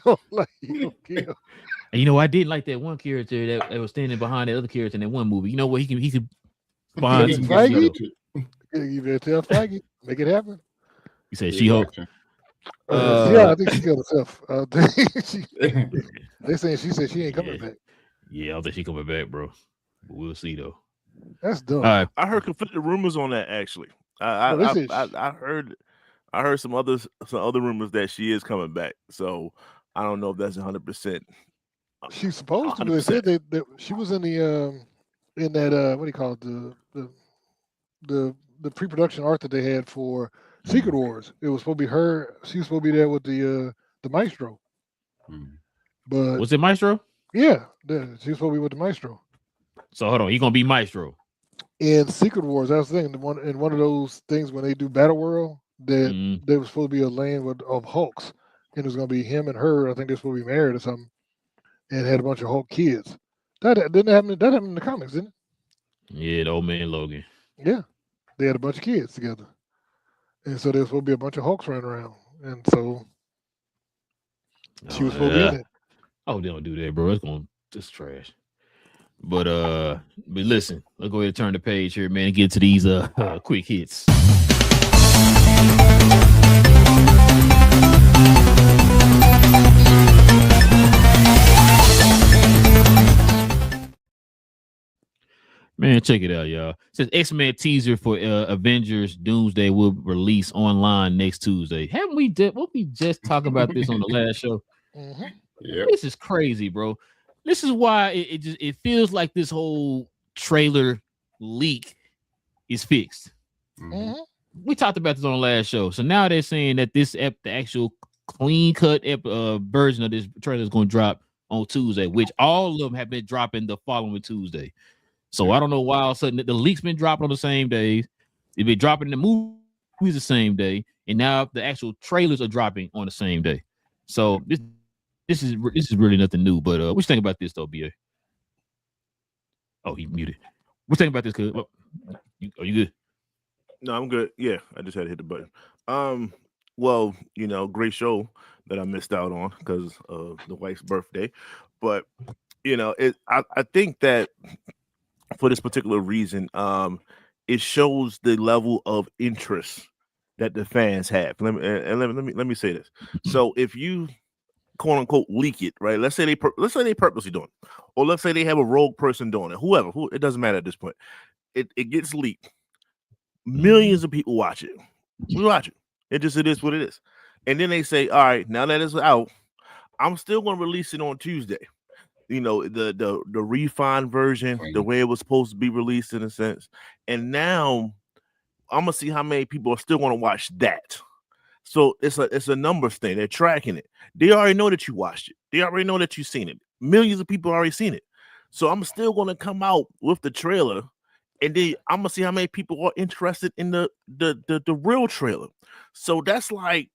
don't like. You don't kill. And I didn't like that one character that was standing behind the other character in that one movie. You know what? He could find Feige. You better tell Feige. Make it happen. You said She-Hulk. Yeah, I think she killed herself. They saying she said she ain't coming back. Yeah, I don't think she's coming back, bro. But we'll see though. That's dumb. Right. I heard conflicted rumors on that actually. I heard some other rumors that she is coming back. So I don't know if that's 100%. She's supposed to. They said that she was in the in that what do you call it, the pre-production art that they had for Secret Wars. It was supposed to be her. She was supposed to be there with the Maestro. Mm. But Was it Maestro? yeah, she was supposed to be with the Maestro. So hold on, he gonna be Maestro. In Secret Wars, I was thinking one of those things when they do Battle World that Mm. there was supposed to be a land of Hulks, and it was going to be him and her. I think they're supposed to be married or something, and had a bunch of Hulk kids. That didn't happen. That happened in the comics, didn't it? Yeah, the old man Logan. Yeah, they had a bunch of kids together, and so there was supposed to be a bunch of Hulks running around, and so she was supposed to be in it. Oh, they don't do that, bro. It's trash. But listen, let's go ahead and turn the page here, man, and get to these quick hits. Man, check it out, y'all. It says X-Men teaser for Avengers Doomsday will release online next Tuesday. Haven't we just talking about this on the last show? Mm-hmm. Yep. This is crazy, bro. This is why it feels like this whole trailer leak is fixed. Mm-hmm. We talked about this on the last show. So now they're saying that the actual clean cut version of this trailer is going to drop on Tuesday, which all of them have been dropping the following Tuesday. So I don't know why all of a sudden the leaks been dropping on the same days. They've been dropping the movies the same day, and now the actual trailers are dropping on the same day. So this is really nothing new. But what you think about this though, BA? Oh, he muted. What you think about this? Cause are you good? No, I'm good. Yeah, I just had to hit the button. Well, great show that I missed out on because of the wife's birthday. But I think that for this particular reason, it shows the level of interest that the fans have. Let me say this. So if you quote unquote leak it, right? Let's say they purposely doing it, or let's say they have a rogue person doing it. Whoever, it doesn't matter at this point. It gets leaked. Millions of people watch it. We watch it. It is what it is. And then they say, all right, now that it's out, I'm still going to release it on Tuesday. The refined version, the way it was supposed to be released in a sense. And now I'm gonna see how many people are still going to watch that. So it's a numbers thing. They're tracking it. They already know that you watched it. They already know that you've seen it. Millions of people already seen it. So I'm still going to come out with the trailer, and then I'm gonna see how many people are interested in the real trailer. So that's like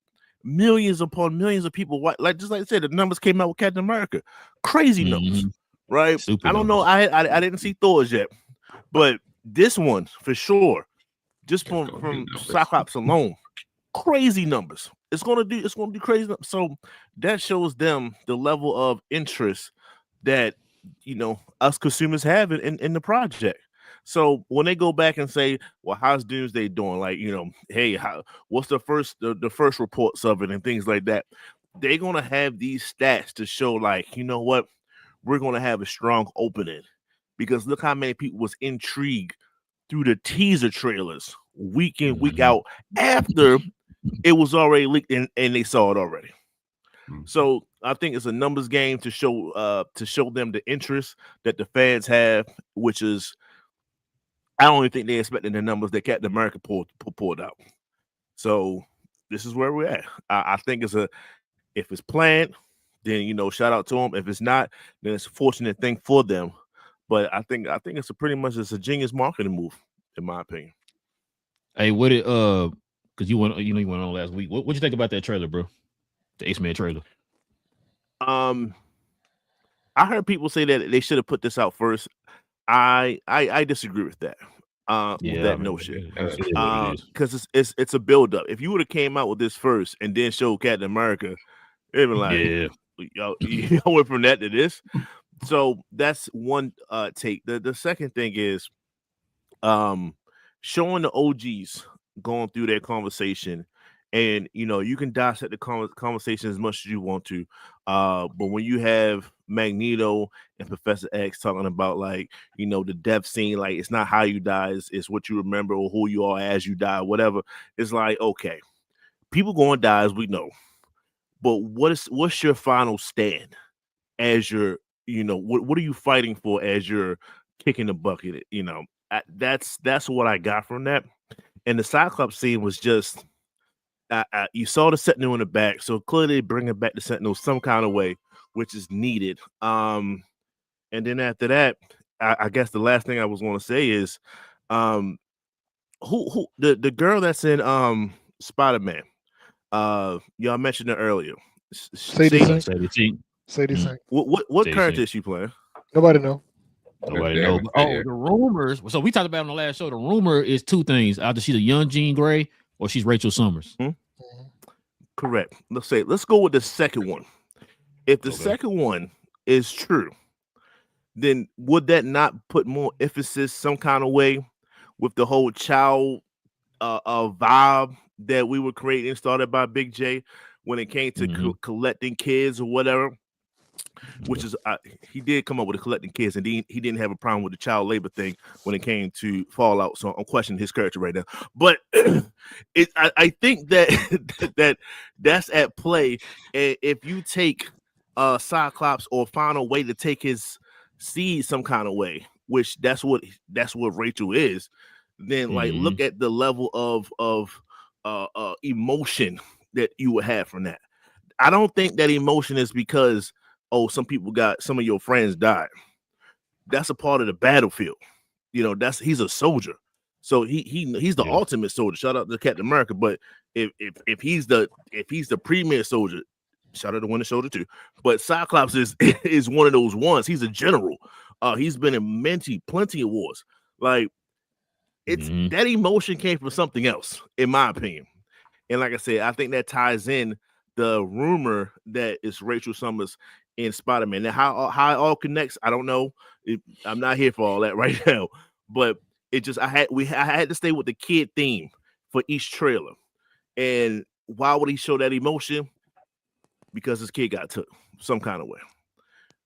millions upon millions of people. Like just like I said, the numbers came out with Captain America, crazy numbers, right? Super I don't know. I didn't see Thor's yet, but this one for sure, just from Cyclops alone, crazy numbers. It's gonna do crazy numbers. So that shows them the level of interest that us consumers have in the project. So when they go back and say, well, how's Doomsday doing? Like, hey, what's the first reports of it and things like that? They're going to have these stats to show like, you know what? We're going to have a strong opening because look how many people was intrigued through the teaser trailers week in, week out after it was already leaked and they saw it already. So I think it's a numbers game to show them the interest that the fans have, which is I don't even think they expected the numbers that Captain America pulled out. So this is where we're at. I think if it's planned, then shout out to them. If it's not, then it's a fortunate thing for them. But I think it's a genius marketing move, in my opinion. Hey, what it because you went on last week. What you think about that trailer, bro? The X-Men trailer. I heard people say that they should have put this out first. I disagree with that. With that notion, because it's a build up. If you would have came out with this first and then showed Captain America, it'd be like, you went from that to this. So that's one take. The second thing is, showing the OGs going through their conversation. And you can dissect the conversation as much as you want to, but when you have Magneto and Professor X talking about like the death scene, like it's not how you die, it's what you remember or who you are as you die, whatever. It's like, okay, people going to die as we know, but what's your final stand as your what are you fighting for as your kicking the bucket. You know, that's what I got from that. And the Cyclops scene was just you saw the Sentinel in the back, so clearly bringing back the Sentinel some kind of way, which is needed. And then after that, I guess the last thing I was going to say is, who the girl that's in Spider-Man. Y'all mentioned it earlier. Sadie Sink. Sadie Sink. What Sadie character Sink. is she playing? Nobody know. Nobody They know. haven't But, said yet. the rumors. So we talked about it on the last show. The rumor is two things: either she's a young Jean Grey or she's Rachel Summers. Correct. Let's go with the second one. If the Okay. second one is true, then would that not put more emphasis some kind of way with the whole child vibe that we were creating, started by Big J when it came to collecting kids or whatever? Which is he did come up with collecting kids, and he didn't have a problem with the child labor thing when it came to Fallout. So I'm questioning his character right now. But I think that that's at play. If you take Cyclops or find a way to take his seed some kind of way, which that's what Rachel is, then like look at the level of emotion that you would have from that. I don't think that emotion is because some of your friends died. That's a part of the battlefield. You know, he's a soldier. So he's the ultimate soldier. Shout out to Captain America. But if he's the premier soldier, shout out to Winter Soldier too. But Cyclops is one of those ones. He's a general. He's been in plenty of wars. Like it's that emotion came from something else, in my opinion. And like I said, I think that ties in the rumor that it's Rachel Summers in Spider-Man. Now, how it all connects, I don't know. I'm not here for all that right now. But it just I had to stay with the kid theme for each trailer. And why would he show that emotion? Because his kid got took some kind of way.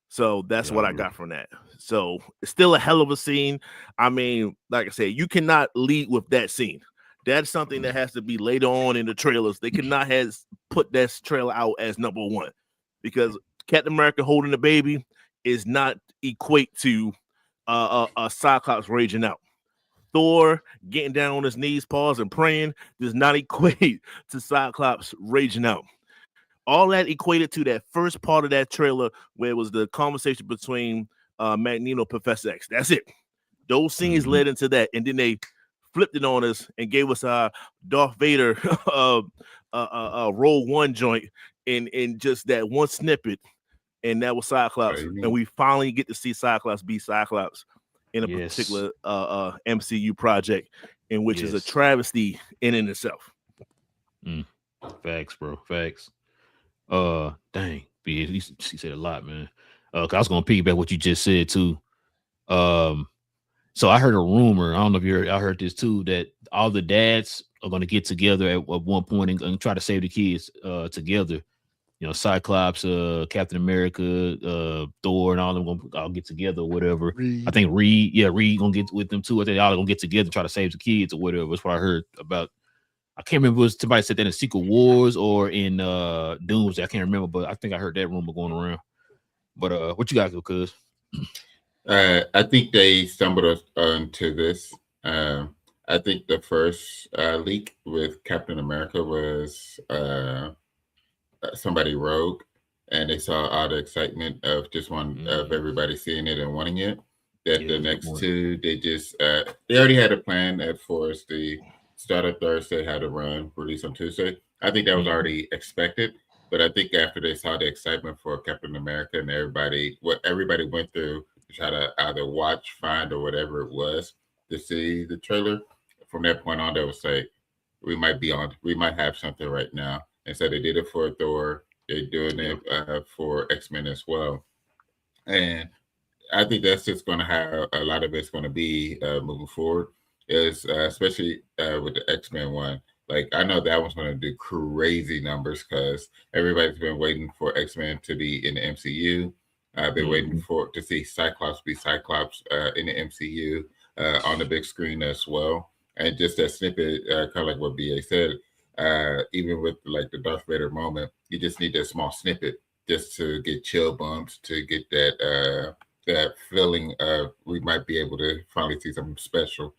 So that's what I got from that. So it's still a hell of a scene. I mean, like I said, you cannot lead with that scene. That's something that has to be later on in the trailers. They cannot have put that trailer out as number one, because Captain America holding the baby is not equate to a Cyclops raging out. Thor getting down on his knees, paws, and praying does not equate to Cyclops raging out. All that equated to that first part of that trailer where it was the conversation between Magneto, Professor X. That's it. Those scenes led into that, and then they flipped it on us and gave us our Darth Vader Rogue One joint in just that one snippet, and that was Cyclops. And we finally get to see Cyclops be Cyclops in a particular MCU project, in which is a travesty in itself. Facts, bro. Facts. Dang, he said a lot, man. I was gonna piggyback what you just said too. So I heard a rumor. I don't know if you heard. I heard this too, that all the dads are gonna get together at one point and try to save the kids together. You know, Cyclops, Captain America, Thor, and all of them gonna all get together or whatever. Reed. I think Reed gonna get with them too. I think all gonna get together and try to save the kids or whatever. That's what I heard about. I can't remember if it was somebody said that in Secret Wars or in Doomsday. I can't remember, but I think I heard that rumor going around. But what you got, cuz? I think they stumbled onto this. I think the first leak with Captain America was somebody rogue, and they saw all the excitement of just of everybody seeing it and wanting it. That the next two, they just they already had a plan at Forest. The start of Thursday, had to run, release on Tuesday. I think that was already expected, but I think after they saw the excitement for Captain America and what everybody went through to try to either watch, find, or whatever it was to see the trailer, from that point on, they would say, we might have something right now. And so they did it for Thor. They're doing it for X-Men as well. And I think that's just going to have a lot of it's going to be moving forward. Is especially with the X-Men one. Like, I know that one's going to do crazy numbers because everybody's been waiting for X-Men to be in the MCU. Been waiting to see Cyclops be Cyclops in the MCU on the big screen as well. And just that snippet, kind of like what BA said, even with like the Darth Vader moment, you just need that small snippet just to get chill bumps, to get that that feeling of we might be able to finally see something special.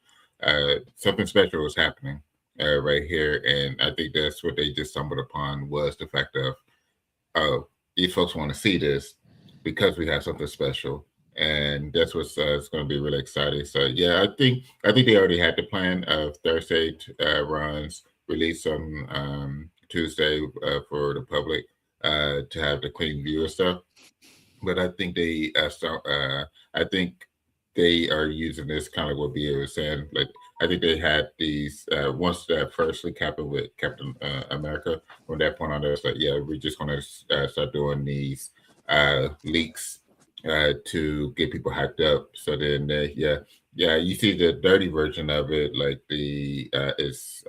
Something special was happening right here, and I think that's what they just stumbled upon was the fact of, oh, these folks want to see this because we have something special, and that's what's it's going to be really exciting. So yeah, I think they already had the plan of Thursday runs, release on Tuesday for the public to have the clean view and stuff. But I think I think they are using this kind of what BA was saying. Like I think they had these once that firstly happened with Captain America. From that point on, it's like, yeah, we're just gonna start doing these leaks to get people hyped up. So then, yeah, you see the dirty version of it, like the it's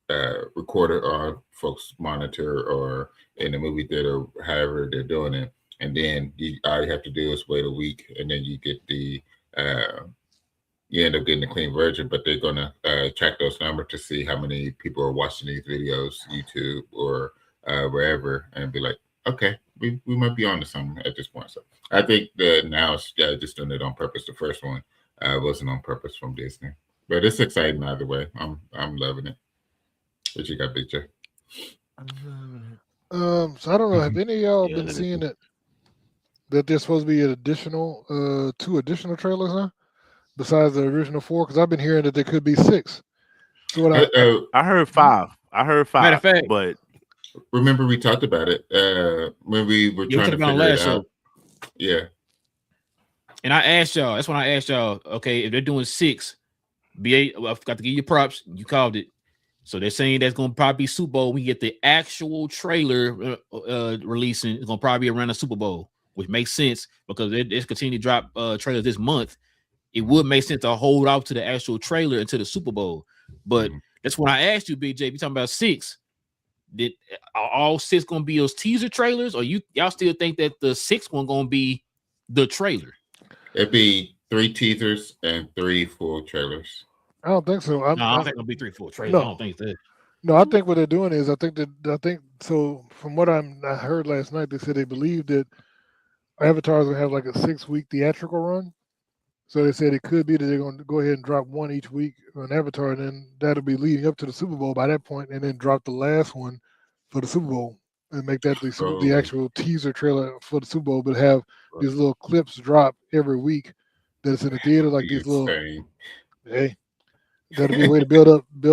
uh, recorded on folks' monitor or in the movie theater, however they're doing it. And then all you have to do is wait a week, and then you get you end up getting the clean version. But they're gonna track those numbers to see how many people are watching these videos, YouTube or wherever, and be like, okay, we might be on to something at this point. So I think that now it's just doing it on purpose. The first one wasn't on purpose from Disney, but it's exciting either way. I'm loving it. What you got, Big J? So I don't know. Have any of y'all been seeing that there's supposed to be an additional 2 additional trailers now besides the original 4? Because I've been hearing that there could be 6. So what I heard 5. I heard 5. Matter of fact, but remember we talked about it when we were trying to figure it out. Yeah. And I asked y'all. That's when I asked y'all. Okay, if they're doing 6, BA, I forgot to give you props. You called it. So they're saying that's going to probably be Super Bowl. We get the actual trailer releasing. It's going to probably be around the Super Bowl, which makes sense because they're continuing to drop trailers this month. It would make sense to hold off to the actual trailer until the Super Bowl. But that's when I asked you, BJ, you talking about 6. Are all 6 going to be those teaser trailers, or y'all still think that the 6th one going to be the trailer? It'd be 3 teasers and 3 full trailers. I don't think so. I don't think it'll be 3 full trailers. No. I don't think that. No, I think what they're doing is I think so. From what I heard last night, they said they believe that Avatar is gonna have like a 6-week theatrical run. So they said it could be that they're going to go ahead and drop 1 each week on Avatar, and then that'll be leading up to the Super Bowl by that point, and then drop the last one for the Super Bowl and make that the actual teaser trailer for the Super Bowl, but have these little clips drop every week that it's in the theater, like these little. Hey, that'll be a way to build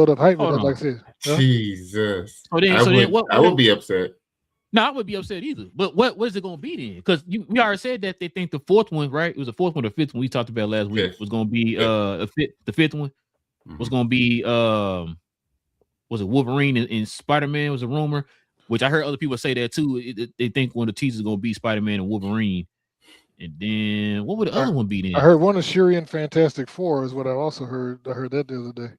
up hype with that, like I said. Huh? Jesus. I would be upset. No, I wouldn't be upset either. But what is it going to be then? Because we already said that they think the 4th one, right? It was the 4th one or 5th one we talked about last week was going to be the 5th one was going to be was it Wolverine and Spider-Man was a rumor, which I heard other people say that too. They think one of the teasers is going to be Spider-Man and Wolverine. And then what would the other one be then? I heard one of Shuri and Fantastic Four is what I also heard. I heard that the other day.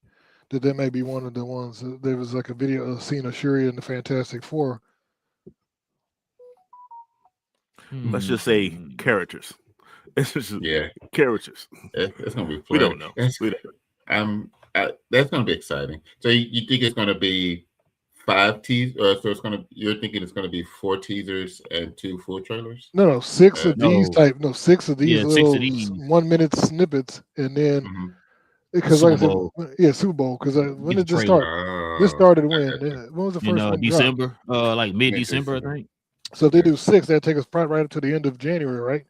That may be one of the ones. There was like a video of scene of Shuri and the Fantastic Four. Let's just say characters. It's just characters. It's gonna be fun. We don't know. That's gonna be exciting. So you think it's gonna be 5 teasers? So you're thinking it's gonna be 4 teasers and 2 full trailers? No, 6 of these type. No, 6 of these little 1-minute snippets, and then because like I said, Super Bowl. Because when did this start? This started when? When was the first one? December, like mid-December, I think. So if they do 6, that take us right up to the end of January, right?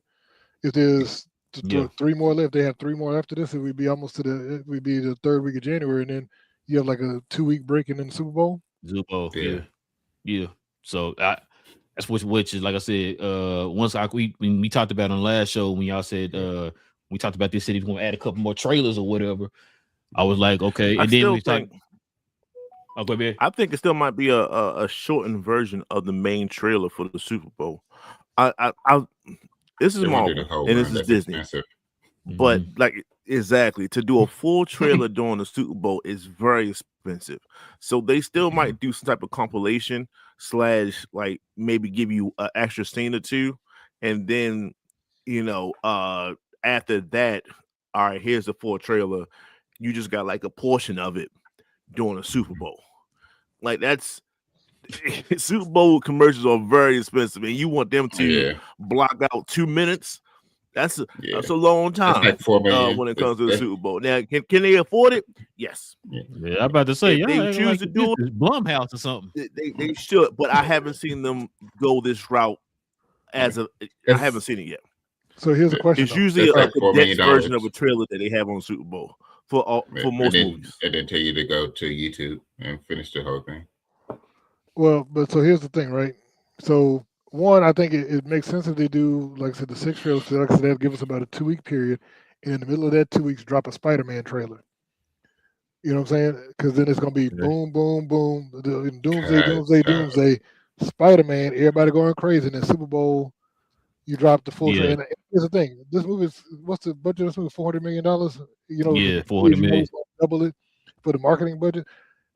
If there's 3 more left, they have 3 more after this, it would be almost the 3rd week of January, and then you have like a 2-week break in the Super Bowl. Super Bowl, yeah. So that's which is like I said. Once we talked about on the last show when y'all said we talked about this city's going to add a couple more trailers or whatever. I was like, okay, and then we talked. Go ahead. I think it still might be a shortened version of the main trailer for the Super Bowl. This is Marvel and this is Disney, but like exactly to do a full trailer during the Super Bowl is very expensive. So they still might do some type of compilation / like maybe give you an extra scene or 2, and then after that, all right, here's the full trailer. You just got like a portion of it during a Super Bowl. Like that's Super Bowl commercials are very expensive, and you want them to Yeah, block out 2 minutes. That's a yeah. long It's time like $4 million. when it comes to the Super Bowl. Now, can they afford it? Yes. Yeah. Yeah, I'm about to say, If y'all they acting choose like to this do is Blumhouse or something. they should, but I haven't seen them go this route as a. I haven't seen it yet. So here's a question. It's usually That's a like $4 condensed million. version of a trailer that they have on Super Bowl for most movies. And then tell you to go to YouTube and finish the whole thing. Well, but so here's the thing, right? So one, I think it makes sense if they do, like I said, the 6 trailers. Like I said, they'll give us about a 2-week period, and in the middle of that 2 weeks, drop a Spider-Man trailer. You know what I'm saying? Because then it's gonna be boom, boom, boom, doomsday, Spider-Man, everybody going crazy. And then Super Bowl, you drop the full trailer. And here's the thing: this movie is, what's the budget of this movie? $400 million. You know, Yeah, $400 million. Double it for the marketing budget.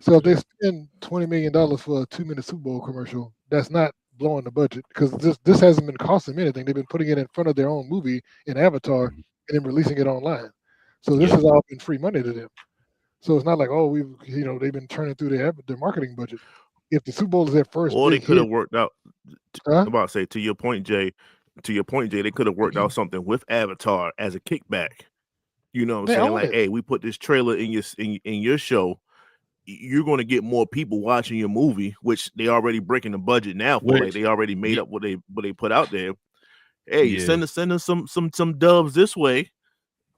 So if they spend $20 million for a 2-minute Super Bowl commercial, that's not blowing the budget, because this hasn't been costing them anything. They've been putting it in front of their own movie in Avatar and then releasing it online. So this has all been free money to them. So it's not like, oh, they've been turning through their marketing budget. If the Super Bowl is their first, or they big could have hit, worked out. I'm about to say, to your point, Jay, they could have worked out something with Avatar as a kickback. You know what I'm saying? Like, hey, we put this trailer in your show. You're going to get more people watching your movie, which they already breaking the budget now for. Like, they already made up what they put out there. Hey, send us some dubs this way.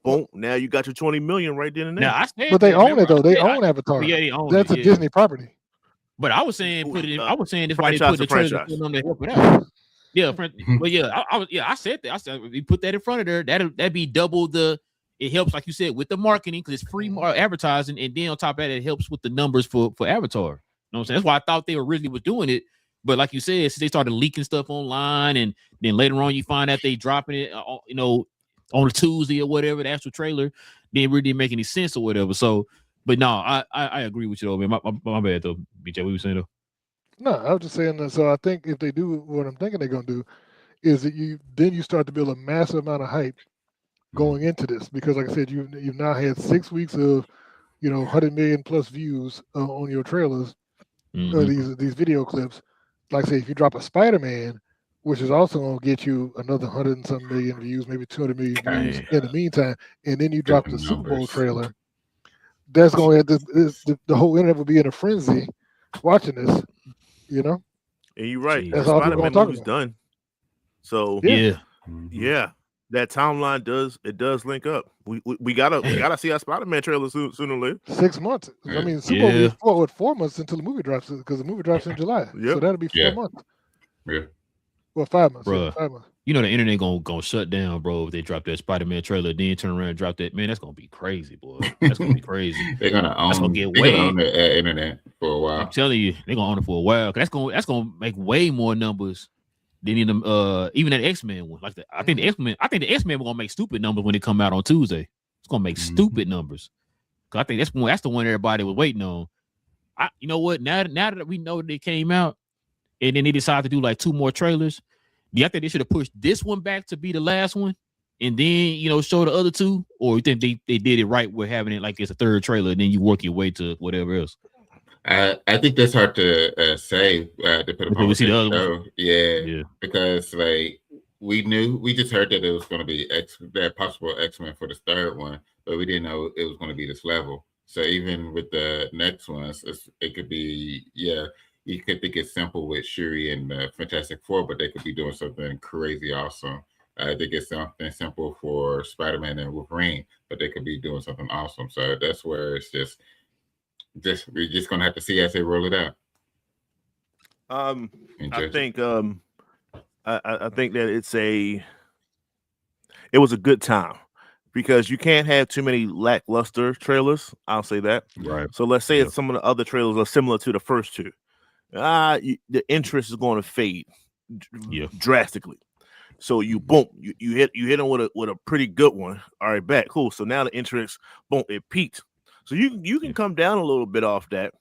Boom! Now you got your 20 million right then and there. Now, but they own it though. They own Avatar. Yeah, they own That's it, a Disney property. But I was saying I was saying this why they franchise put the to trailer franchise. on there to help it out. Yeah, but I said that. I said we put that in front of there. That'd be double the. It helps, like you said, with the marketing because it's free advertising, and then on top of that, it helps with the numbers for Avatar. You know what I'm saying? That's why I thought they originally was doing it. But like you said, since they started leaking stuff online, and then later on you find out they dropping it, on a Tuesday or whatever, the actual trailer, didn't really make any sense or whatever. So, but no, I agree with you though, man. My bad though, BJ. What were you saying though? No, I was just saying that. So I think if they do what I'm thinking they're gonna do, is that you start to build a massive amount of hype going into this, because like I said, you've now had 6 weeks of 100 million plus views on your trailers, these video clips. Like I say, if you drop a Spider-Man, which is also going to get you another 100 and some million views, maybe 200 million views in the meantime, and then you drop the Super Bowl trailer, that's going to have the whole internet will be in a frenzy watching this, And you're right. That's all Spider-Man movie's done. So yeah, that timeline does link up. We gotta see our Spider-Man trailer sooner or later. 6 months. I mean, Super Bowl will be 4 months until the movie drops, because the movie drops in July. So that'll be 4 months. Yeah. Well, 5 months. Bro, 5 months. The internet gonna shut down, bro. If they drop that Spider-Man trailer, then turn around and drop that, man, that's gonna be crazy, boy. That's gonna be crazy. They're gonna own. That's gonna get way on the internet for a while. I'm telling you, they're gonna own it for a while. That's gonna make way more numbers than even that X-Men one. Like I think the X-Men were gonna make stupid numbers when they come out on Tuesday. It's gonna make stupid numbers. Cause I think that's the one everybody was waiting on. You know what? Now that we know they came out, and then they decided to do like 2 more trailers. Do you think they should have pushed this one back to be the last one, and then show the other 2, or you think they did it right with having it like it's a 3rd trailer, and then you work your way to whatever else? I think that's hard to say. Depending upon we see the other show. one. Yeah, because we just heard that it was going to be that possible X-Men for the 3rd one, but we didn't know it was going to be this level. So even with the next ones, it could be you could think it's simple with Shuri and the Fantastic Four, but they could be doing something crazy awesome. I think it's something simple for Spider-Man and Wolverine, but they could be doing something awesome. So that's where it's just we're just gonna have to see as they roll it out. I think that it was a good time, because you can't have too many lackluster trailers. I'll say that. Right. So let's say some of the other trailers are similar to the first 2. The interest is going to fade drastically. So you hit them with a pretty good one. All right, back cool. So now the interest, boom, it peaked. So you can come down a little bit off that,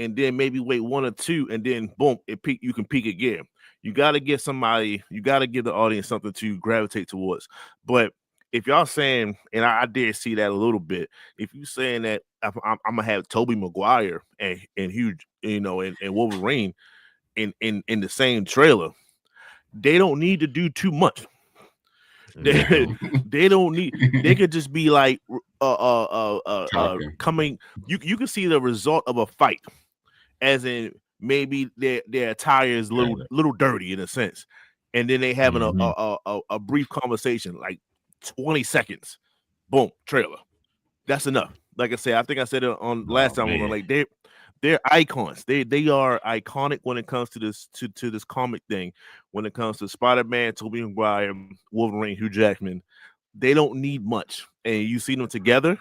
and then maybe wait 1 or 2, and then boom, it peak. You can peak again. You got to give the audience something to gravitate towards. But if y'all saying, and I did see that a little bit, if you saying that I'm gonna have Tobey Maguire and Hugh, and Wolverine, in the same trailer, they don't need to do too much. They don't need. They could just be like coming. You can see the result of a fight, as in maybe their attire is a little dirty in a sense, and then they having a brief conversation, like 20 seconds. Boom, trailer. That's enough. Like I said, I think I said it on last time. Like they're icons. They are iconic when it comes to this to this comic thing. When it comes to Spider-Man, Tobey Maguire, Wolverine, Hugh Jackman, they don't need much. And you see them together,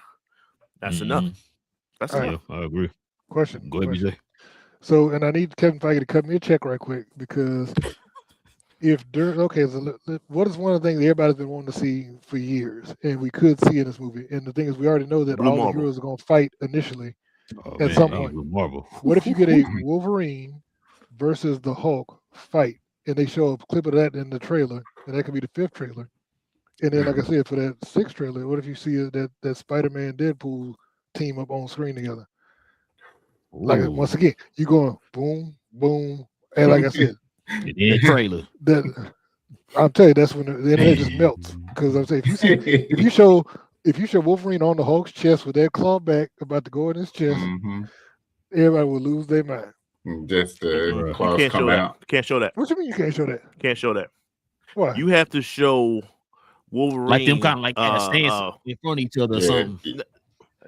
that's enough. That's enough. I agree. Question. Go ahead, BJ. So, and I need Kevin Feige to cut me a check right quick, because what is one of the things everybody's been wanting to see for years, and we could see in this movie? And the thing is, we already know that all the heroes are going to fight initially at some point. What if you get a Wolverine versus the Hulk fight, and they show a clip of that in the trailer, and that could be the 5th trailer? And then, like I said, for that 6th trailer, what if you see that Spider-Man Deadpool team up on screen together? Like, once again, you going boom, boom, and like I said, in trailer. I'm telling you, that's when the internet just melts. Because I'm saying, if you show Wolverine on the Hulk's chest with that claw back about to go in his chest, everybody will lose their mind. Just the claws come out. Can't show that. What you mean you can't show that? Can't show that. Why? You have to show Wolverine like them kind of like at a stance in front of each other or something.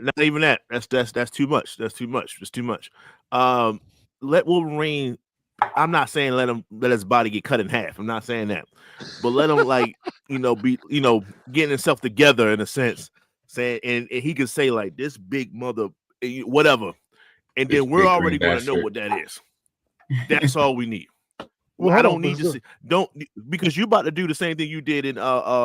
Not even that. That's too much. That's too much. It's too much. Let Wolverine. I'm not saying let his body get cut in half. I'm not saying that, but let him be getting himself together in a sense, saying and he could say like this big mother whatever, and then we're already going to know what that is. That's all we need. Well, I don't need to see. Don't, because you about to do the same thing you did in Brave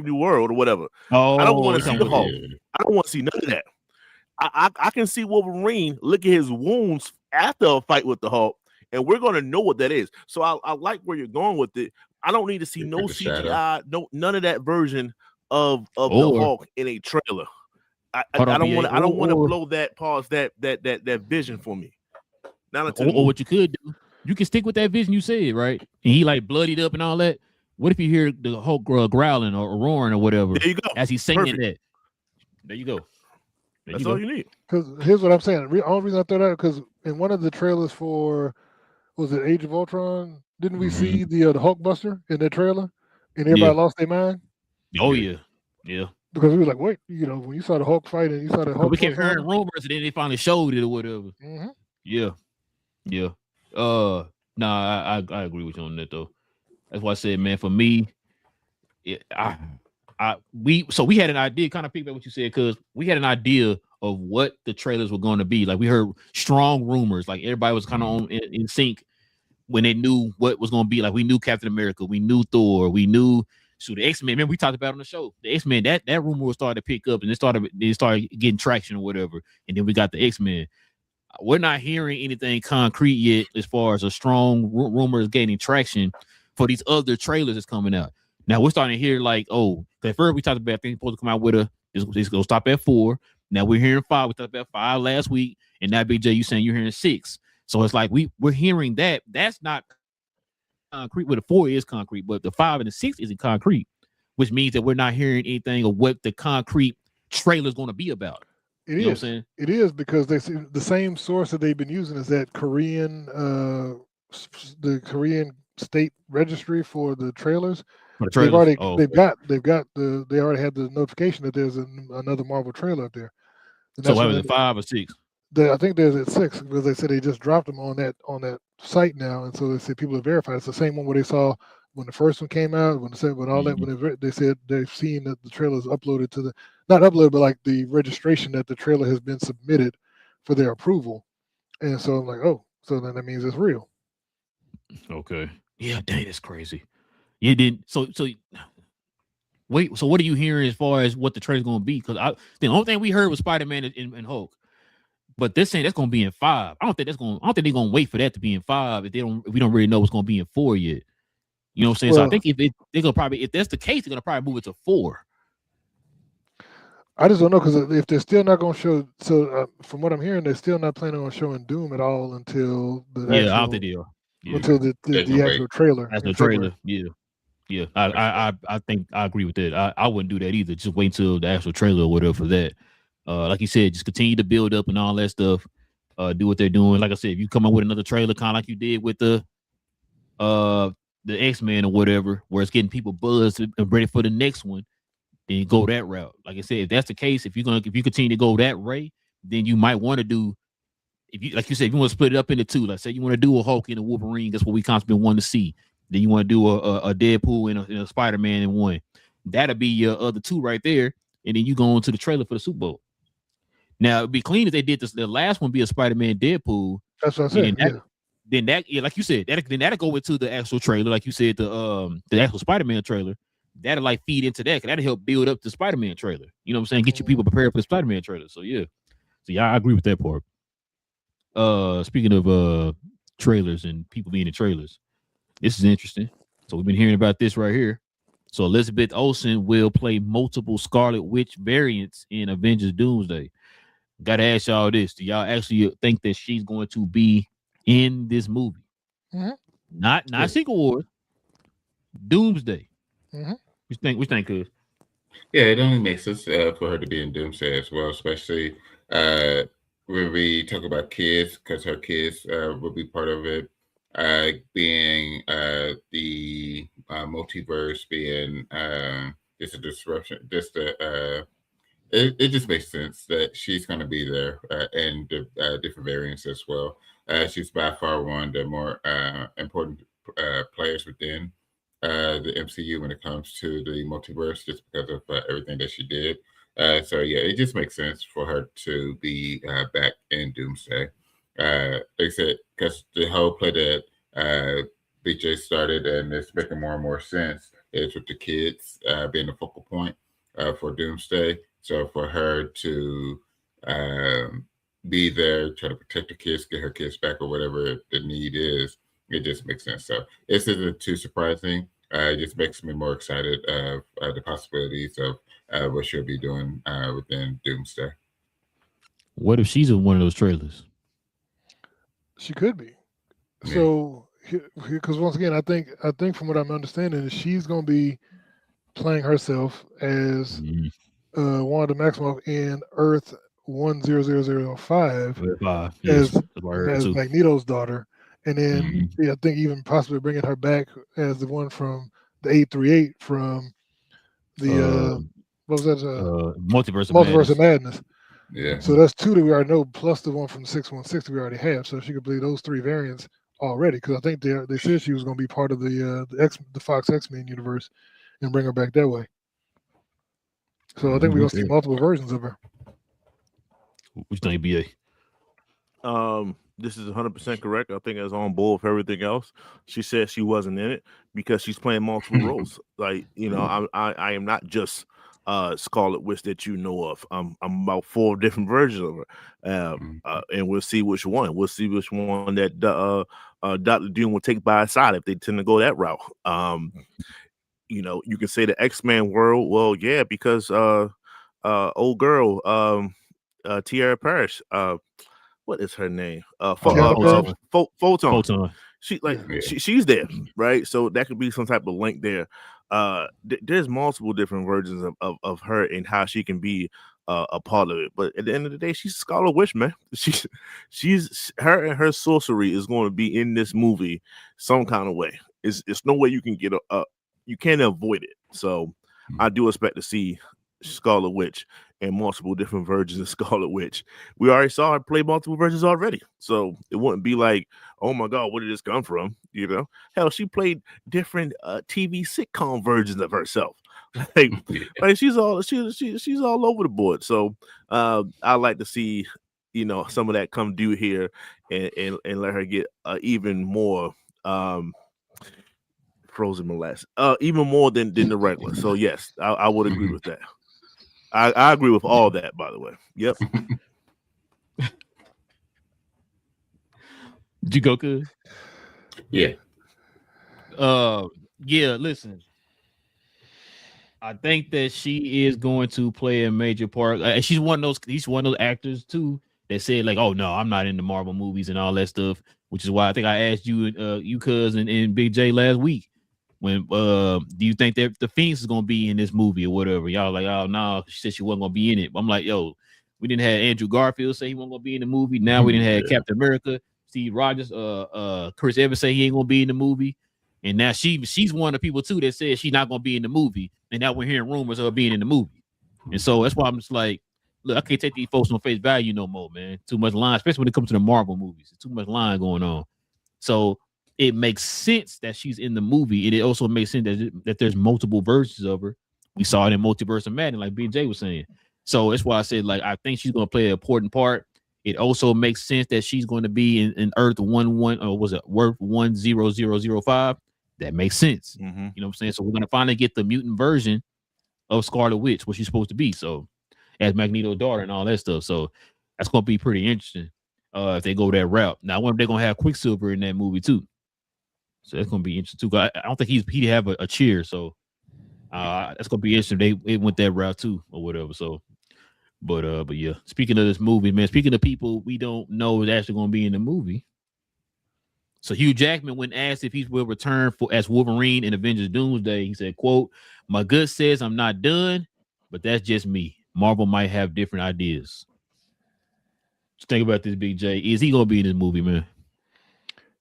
New World or whatever. Oh, I don't want to see the Hulk. I don't want to see none of that. I can see Wolverine look at his wounds after a fight with the Hulk, and we're gonna know what that is. So I like where you're going with it. I don't need to see no CGI, none of that version of the Hulk in a trailer. I don't want to blow that vision for me. Or what you could do, you can stick with that vision you said, right? And he like bloodied up and all that. What if you hear the Hulk growling or roaring or whatever? There you go. As he's singing that. There you go. That's all you need. Because here's what I'm saying. The only reason I thought that, because in one of the trailers for, was it Age of Ultron? Didn't we see the Hulkbuster in that trailer? And everybody lost their mind? Oh, yeah. Yeah. Because we were like, wait, when you saw the Hulk fight and you saw the Hulk. We kept hearing rumors and then they finally showed it or whatever. Mm-hmm. Yeah. Yeah. I agree with you on that, though. That's why I said, man, for me, we had an idea, kind of piggyback what you said, because we had an idea of what the trailers were going to be. Like we heard strong rumors, like everybody was kind of in sync when they knew what was going to be. Like we knew Captain America, we knew Thor, we knew the X-Men. Remember we talked about it on the show. The X-Men, that rumor started to pick up and it started getting traction or whatever. And then we got the X-Men. We're not hearing anything concrete yet as far as a strong rumor is gaining traction for these other trailers that's coming out. Now we're starting to hear like, at first we talked about things supposed to come out with it's gonna stop at 4. Now we're hearing 5. We talked about 5 last week, and now Big J, you saying you're hearing 6. So it's like we're hearing that. That's not concrete. Well, the 4 is concrete, but the 5 and the 6 isn't concrete, which means that we're not hearing anything of what the concrete trailer is going to be about. It is. What I'm saying? It is, because they see the same source that they've been using is that Korean, the Korean state registry for the trailers. They already had the notification that there's another Marvel trailer up there. So what was it, 5 or 6? I think there's at 6, because they said they just dropped them on that site now, and so they said people have verified. It's the same one where they saw when the first one came out, when they said they've seen that the trailer is uploaded to not uploaded, but like the registration that the trailer has been submitted for their approval. And so I'm like, so then that means it's real. Okay. Yeah, dang, that's crazy. You didn't. So wait. So what are you hearing as far as what the trailer's going to be? Because the only thing we heard was Spider-Man and Hulk, but they're saying that's going to be in 5. I don't think they're going to wait for that to be in 5 if we don't really know what's going to be in 4 yet. You know what I'm saying? So I think if that's the case, they're going to probably move it to 4. I just don't know because if they're still not going to show, so from what I'm hearing, they're still not planning on showing Doom at all until the Yeah, I don't actual think they are. Yeah, until There's the no actual way. trailer that's in the February. trailer. Yeah, yeah. I think I agree with that. I wouldn't do that either. Just wait until the actual trailer or whatever for that. Like you said, just continue to build up and all that stuff. Do what they're doing. Like I said, if you come up with another trailer, kind of like you did with uh the X-Men or whatever, where it's getting people buzzed and ready for the next one, then you go that route. Like I said, if that's the case, if you continue to go that way, then you might want to do, if you, like you said, if you want to split it up into two, like say you want to do a Hulk and a Wolverine, that's what we constantly want to see. Then you want to do a Deadpool and a Spider-Man in one. That'll be your other two right there, and then you go into the trailer for the Super Bowl. Now it'd be clean if they did this. The last one be a Spider-Man Deadpool, That's what I and said. then that, yeah, like you said, then that'll go into the actual trailer, like you said, the actual Spider-Man trailer. That'll like feed into that, 'cause that'll help build up the Spider-Man trailer. You know what I'm saying? Get you people prepared for the Spider-Man trailer. So yeah, I agree with that part. Speaking of trailers and people being in trailers, this is interesting. So we've been hearing about this right here. So Elizabeth Olsen will play multiple Scarlet Witch variants in Avengers Doomsday. Gotta ask y'all this: do y'all actually think that she's going to be in this movie? Mhm. Not Yeah. Secret Wars, Doomsday. Mhm. What you think, cuz? Yeah, it only makes sense for her to be in Doomsday as well, especially when we talk about kids, because her kids will be part of it. Being the multiverse, being just a disruption, just it just makes sense that she's going to be there and the different variants as well. She's by far one of the more important players within the MCU when it comes to the multiverse, just because of everything that she did. So yeah, it just makes sense for her to be back in Doomsday. Like I said, because the whole play that BJ started, and it's making more and more sense, is with the kids being the focal point for Doomsday. So for her to be there, try to protect the kids, get her kids back, or whatever the need is, it just makes sense. So this isn't too surprising. It just makes me more excited of the possibilities of what she'll be doing within Doomsday. What if she's in one of those trailers? She could be. Yeah. So because once again, I think from what I'm understanding is she's going to be playing herself as Wanda Maximoff in Earth 10005 Yes, as that's what I heard too. Magneto's daughter, and then Mhm. I think even possibly bringing her back as the one from the 838 from the what was that? Multiverse of Multiverse of Madness. Madness. Yeah. So that's two that we already know, plus the one from the 616 we already have. So she could play those three variants already, because I think they said she was going to be part of the Fox X-Men universe and bring her back that way. So I think we're going to see multiple versions of her. What you think, BA? This is 100% correct. I think it's on board with everything else. She said she wasn't in it because she's playing multiple roles. Like, you know, I am not just Scarlet Witch that you know of. I'm about 4 different versions of her, and we'll see which one. We'll see which one that Dr. Doom will take by his side if they tend to go that route. You know, you can say the X-Men world. Well, yeah, because old girl, Tierra Parrish, what is her name? Photon. She she's there, right? So that could be some type of link there. There's multiple different versions of her and how she can be a part of it. But at the end of the day, she's Scarlet Witch, man. She's her, and her sorcery is going to be in this movie some kind of way. It's no way you can get you can't avoid it. So I do expect to see Scarlet Witch and multiple different versions of Scarlet Witch. We already saw her play multiple versions already, so it wouldn't be like, oh my god, where did this come from? You know, hell, she played different TV sitcom versions of herself. Like she's all over the board. So I like to see, you know, some of that come due here and let her get even more frozen molasses, even more than the regular. So yes, I would agree with that. I agree with all that, by the way. Yep. Did you go good? Yeah. Yeah, listen. I think that she is going to play a major part. She's one of those. He's one of those actors too that said like, "Oh no, I'm not into Marvel movies and all that stuff." Which is why I think I asked you, you cousin and Big J last week when do you think that the Phoenix is gonna be in this movie or whatever? Y'all like, oh no, she said she wasn't gonna be in it. But I'm like, yo, we didn't have Andrew Garfield say he wasn't gonna be in the movie. Now we didn't have Captain America, Steve Rogers, Chris Evans say he ain't gonna be in the movie. And now she's one of the people too that says she's not gonna be in the movie. And now we're hearing rumors of her being in the movie. And so that's why I'm just like, look, I can't take these folks on face value no more, man. Too much line, especially when it comes to the Marvel movies. There's too much line going on. So it makes sense that she's in the movie. And it also makes sense that there's multiple versions of her. We saw it in Multiverse of Madden, like BJ was saying. So that's why I said, like, I think she's going to play an important part. It also makes sense that she's going to be in Earth 11, or was it Earth 10005? That makes sense. You know what I'm saying? So we're going to finally get the mutant version of Scarlet Witch, what she's supposed to be. So as Magneto's daughter and all that stuff. So that's going to be pretty interesting if they go that route. Now, I wonder if they're going to have Quicksilver in that movie too. So that's going to be interesting too. I don't think he'd have a cheer. So that's going to be interesting. They went that route too or whatever. So, but yeah, speaking of this movie, man, speaking of people we don't know is actually going to be in the movie. So Hugh Jackman, when asked if he will return as Wolverine in Avengers Doomsday, he said, quote, "My gut says I'm not done, but that's just me. Marvel might have different ideas." Just think about this, Big J. Is he going to be in this movie, man?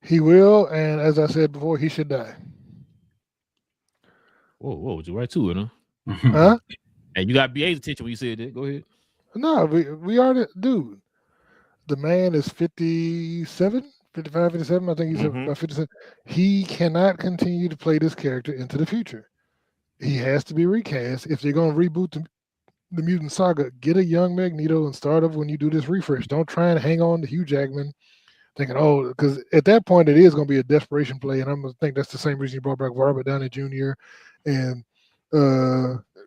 He will, and as I said before, he should die. Whoa, you right to it, huh? Huh? And you got BA's attention when you said that. Go ahead. No, we already, dude. The man is 57, 55, 57. I think he's about 57. He cannot continue to play this character into the future. He has to be recast. If they're going to reboot the Mutant Saga, get a young Magneto and start over when you do this refresh. Don't try and hang on to Hugh Jackman thinking, oh, because at that point it is going to be a desperation play. And I'm going to think that's the same reason you brought back Robert Downey Jr. and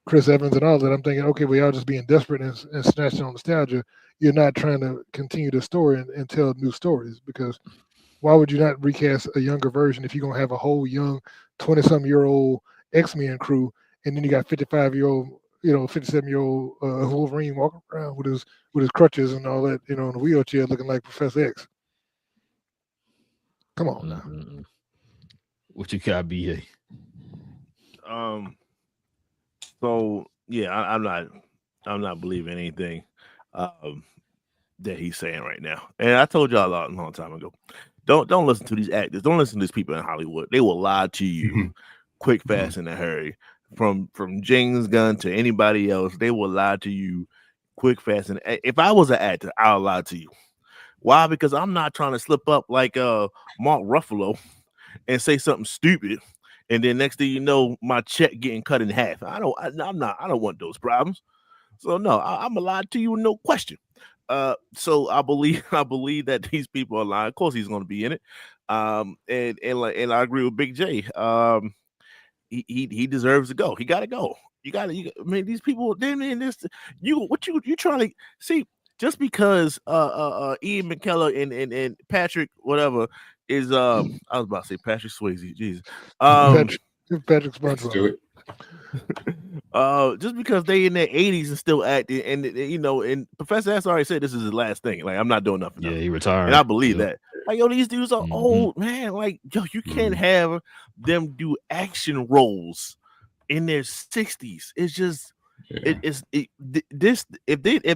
Chris Evans and all that. I'm thinking, okay, we are just being desperate and snatching on nostalgia. You're not trying to continue the story and tell new stories, because why would you not recast a younger version if you're going to have a whole young 20-some-year-old X-Men crew, and then you got 55-year-old, 57-year-old Wolverine walking around with his crutches and all that, in a wheelchair looking like Professor X. Come on now. What you got, BA? So yeah, I'm not believing anything that he's saying right now. And I told y'all a long time ago, don't listen to these actors. Don't listen to these people in Hollywood. They will lie to you quick, fast, in a hurry. From James Gunn to anybody else, they will lie to you quick, fast. And if I was an actor, I'll lie to you. Why? Because I'm not trying to slip up like Mark Ruffalo and say something stupid, and then next thing you know, my check getting cut in half. I don't want those problems. So no, I'm gonna lie to you, no question. So I believe that these people are lying. Of course, he's going to be in it. And I agree with Big J. He deserves to go. He got to go. I mean, these people. They mean this. You trying to see? Just because Ian McKellen and Patrick whatever is I was about to say Patrick Swayze. Jesus. Patrick SpongeBob. Just because they in their 80s and still acting, and Professor X already said this is his last thing. Like, I'm not doing nothing. Yeah, he retired. And I believe that. Like, yo, these dudes are old, man. Like, yo, you can't have them do action roles in their 60s. It's just if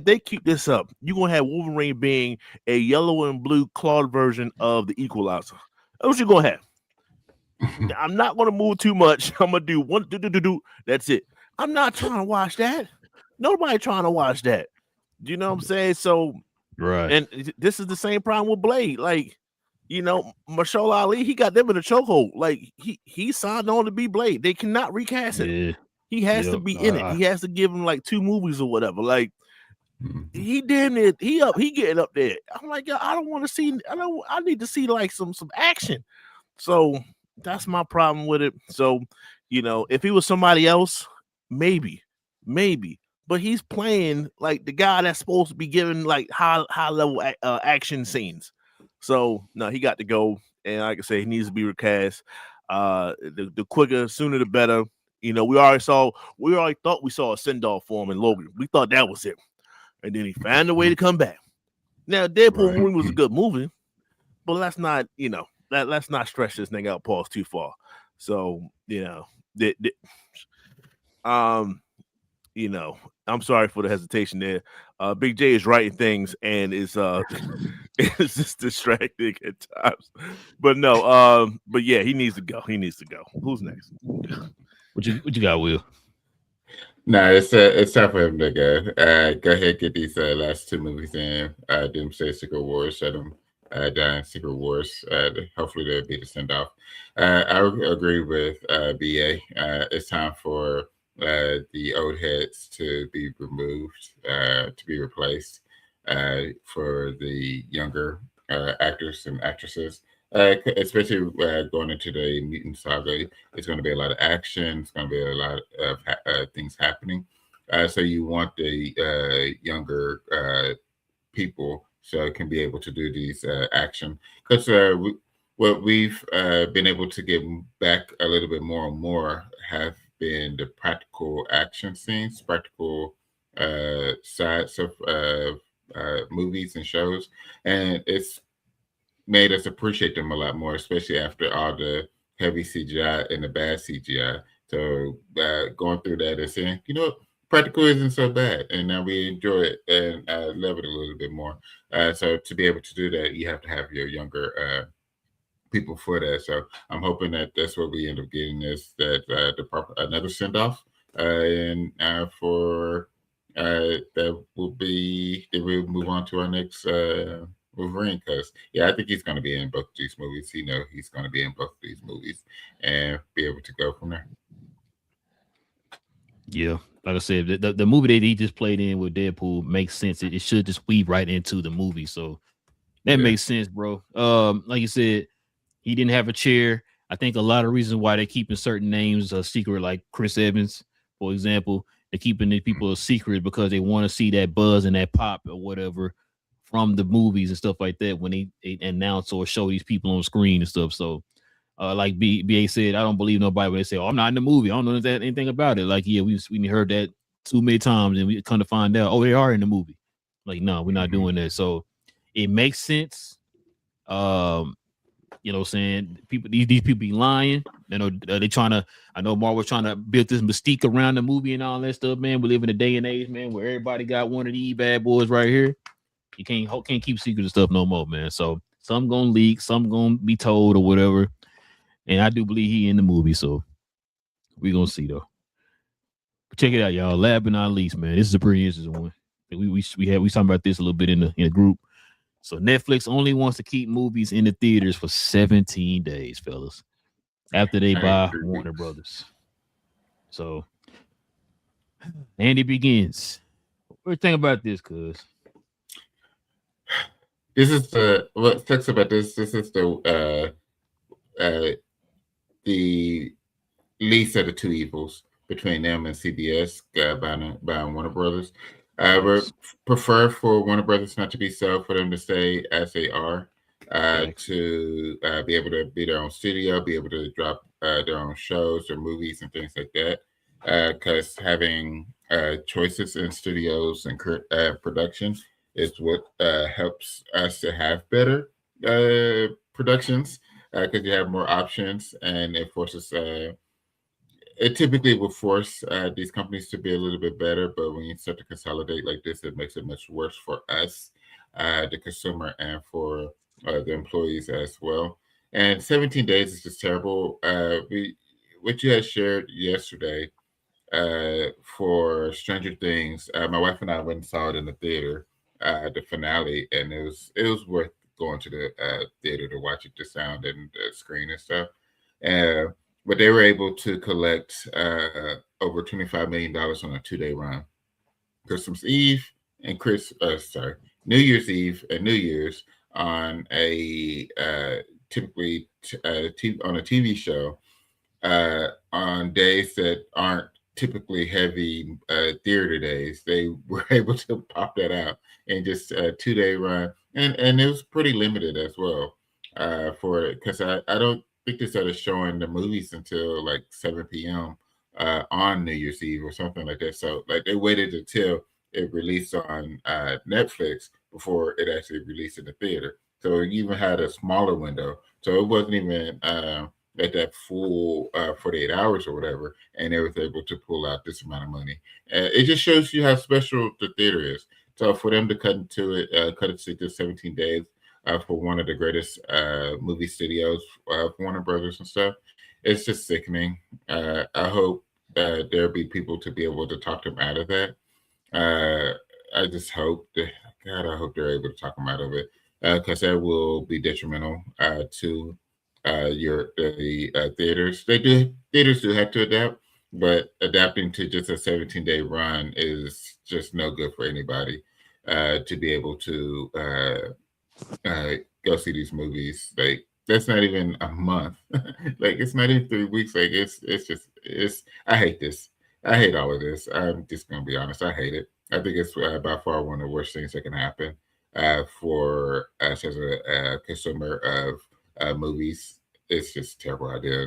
they keep this up, you're gonna have Wolverine being a yellow and blue clawed version of the Equalizer. That's what you're gonna have. I'm not gonna move too much. I'm gonna do one do. That's it. I'm not trying to watch that. Nobody trying to watch that. Do you know what I'm saying? So right. And this is the same problem with Blade. Like, Marshall Ali, he got them in a chokehold. Like he signed on to be Blade. They cannot recast it. Yeah. He has to be in it. He has to give him like 2 movies or whatever. Like he damn it. He getting up there. I'm like, I don't want to see. I need to see like some action. So that's my problem with it. So, if he was somebody else, maybe, but he's playing like the guy that's supposed to be giving like high level action scenes. So no, he got to go. And like I say, he needs to be recast. The quicker, sooner the better. You know, we already thought we saw a send-off for him in Logan. We thought that was it. And then he found a way to come back. Now, Deadpool Right. was a good movie, but let's not, let's not stretch this thing out pause too far. So, I'm sorry for the hesitation there. Big J is writing things and is it's just distracting at times. But no, but yeah, he needs to go. Who's next? What you got, Will? No, it's time for him to go. Go ahead, get these last two movies in. Doomsday, Secret Wars, shut them down. Secret Wars. Hopefully they'll be the send off. I agree with BA. It's time for the old heads to be removed, to be replaced, for the younger actors and actresses. Especially going into the mutant saga, it's going to be a lot of action. It's going to be a lot of things happening. So you want the younger people so it can be able to do these action. Because what we've been able to get back a little bit more and more have been the practical action scenes, practical sides of movies and shows, and it's made us appreciate them a lot more, especially after all the heavy CGI and the bad CGI. So going through that and saying, practical isn't so bad, and now we enjoy it and love it a little bit more. So to be able to do that, you have to have your younger people for that. So I'm hoping that that's what we end up getting is that another send off, and for that will be that we'll move on to our next Wolverine, because I think he's going to be in both of these movies. He's going to be in both of these movies and be able to go from there. Yeah, like I said, the movie that he just played in with Deadpool makes sense. It should just weave right into the movie, so that makes sense, bro. Like you said, he didn't have a chair. I think a lot of reasons why they're keeping certain names a secret, like Chris Evans, for example, they're keeping the people a secret because they want to see that buzz and that pop or whatever from the movies and stuff like that when they announce or show these people on screen and stuff. So, like BA said, I don't believe nobody when they say, "Oh, I'm not in the movie. I don't know anything about it." Like, yeah, we heard that too many times, and we kind of find out, oh, they are in the movie. Like, no, we're not doing that. So it makes sense. You know what I'm saying? These people be lying. They trying to. I know Marvel's trying to build this mystique around the movie and all that stuff, man. We live in a day and age, man, where everybody got one of these bad boys right here. You can't keep secret stuff no more, man. So some gonna leak, some gonna be told or whatever. And I do believe he in the movie, so we gonna see though. Check it out, y'all. Last but not least, man, this is a pretty interesting one. We talking about this a little bit in the group. So Netflix only wants to keep movies in the theaters for 17 days, fellas, after they buy Warner Brothers. So Andy begins. What do you think about this, cuz? This is what sucks about this. This is the least of the two evils between them and CBS buying Warner Brothers. I would prefer for Warner Brothers not to be so, for them to stay as they are, to be able to be their own studio, be able to drop their own shows or movies and things like that. Because having choices in studios and production is what helps us to have better productions, because you have more options, and it forces. It typically will force these companies to be a little bit better, but when you start to consolidate like this, it makes it much worse for us, the consumer, and for the employees as well. And 17 days is just terrible. What you had shared yesterday for Stranger Things, my wife and I went and saw it in the theater, the finale, and it was worth going to the theater to watch it, the sound and the screen and stuff. But they were able to collect over $25 million on a 2-day run. Christmas Eve and New Year's Eve and New Year's on a typically on a TV show on days that aren't typically heavy theater days. They were able to pop that out in just a 2-day run, and it was pretty limited as well for it, because I don't think they started showing the movies until like 7 p.m. on New Year's Eve or something like that. So like they waited until it released on Netflix before it actually released in the theater. So it even had a smaller window. So it wasn't even at that full 48 hours or whatever, and they was able to pull out this amount of money. It just shows you how special the theater is. So for them to cut it to just 17 days for one of the greatest movie studios, Warner Brothers and stuff, it's just sickening. I hope there'll be people to be able to talk them out of that. I just hope that, God, I hope they're able to talk them out of it because that will be detrimental to the theaters. Theaters do have to adapt, but adapting to just a 17-day run is just no good for anybody to be able to go see these movies. Like that's not even a month. Like it's not even 3 weeks. Like it's I hate this. I hate all of this. I'm just gonna be honest. I hate it. I think it's by far one of the worst things that can happen for us as a consumer of movies. It's just a terrible idea.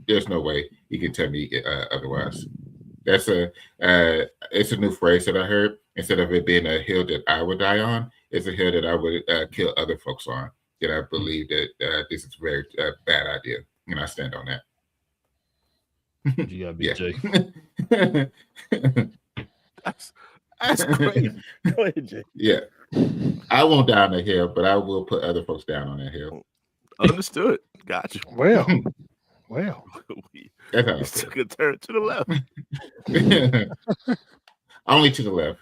There's no way you can tell me otherwise. That's it's a new phrase that I heard. Instead of it being a hill that I would die on, it's a hill that I would kill other folks on. That I believe that this is a very bad idea, and I stand on that. You got Big J. That's crazy. Go ahead, Jay. Yeah, I won't die on the hill, but I will put other folks down on that hill. Understood. Gotcha. Well, we That's how I just feel. took a turn to the left. Only to the left.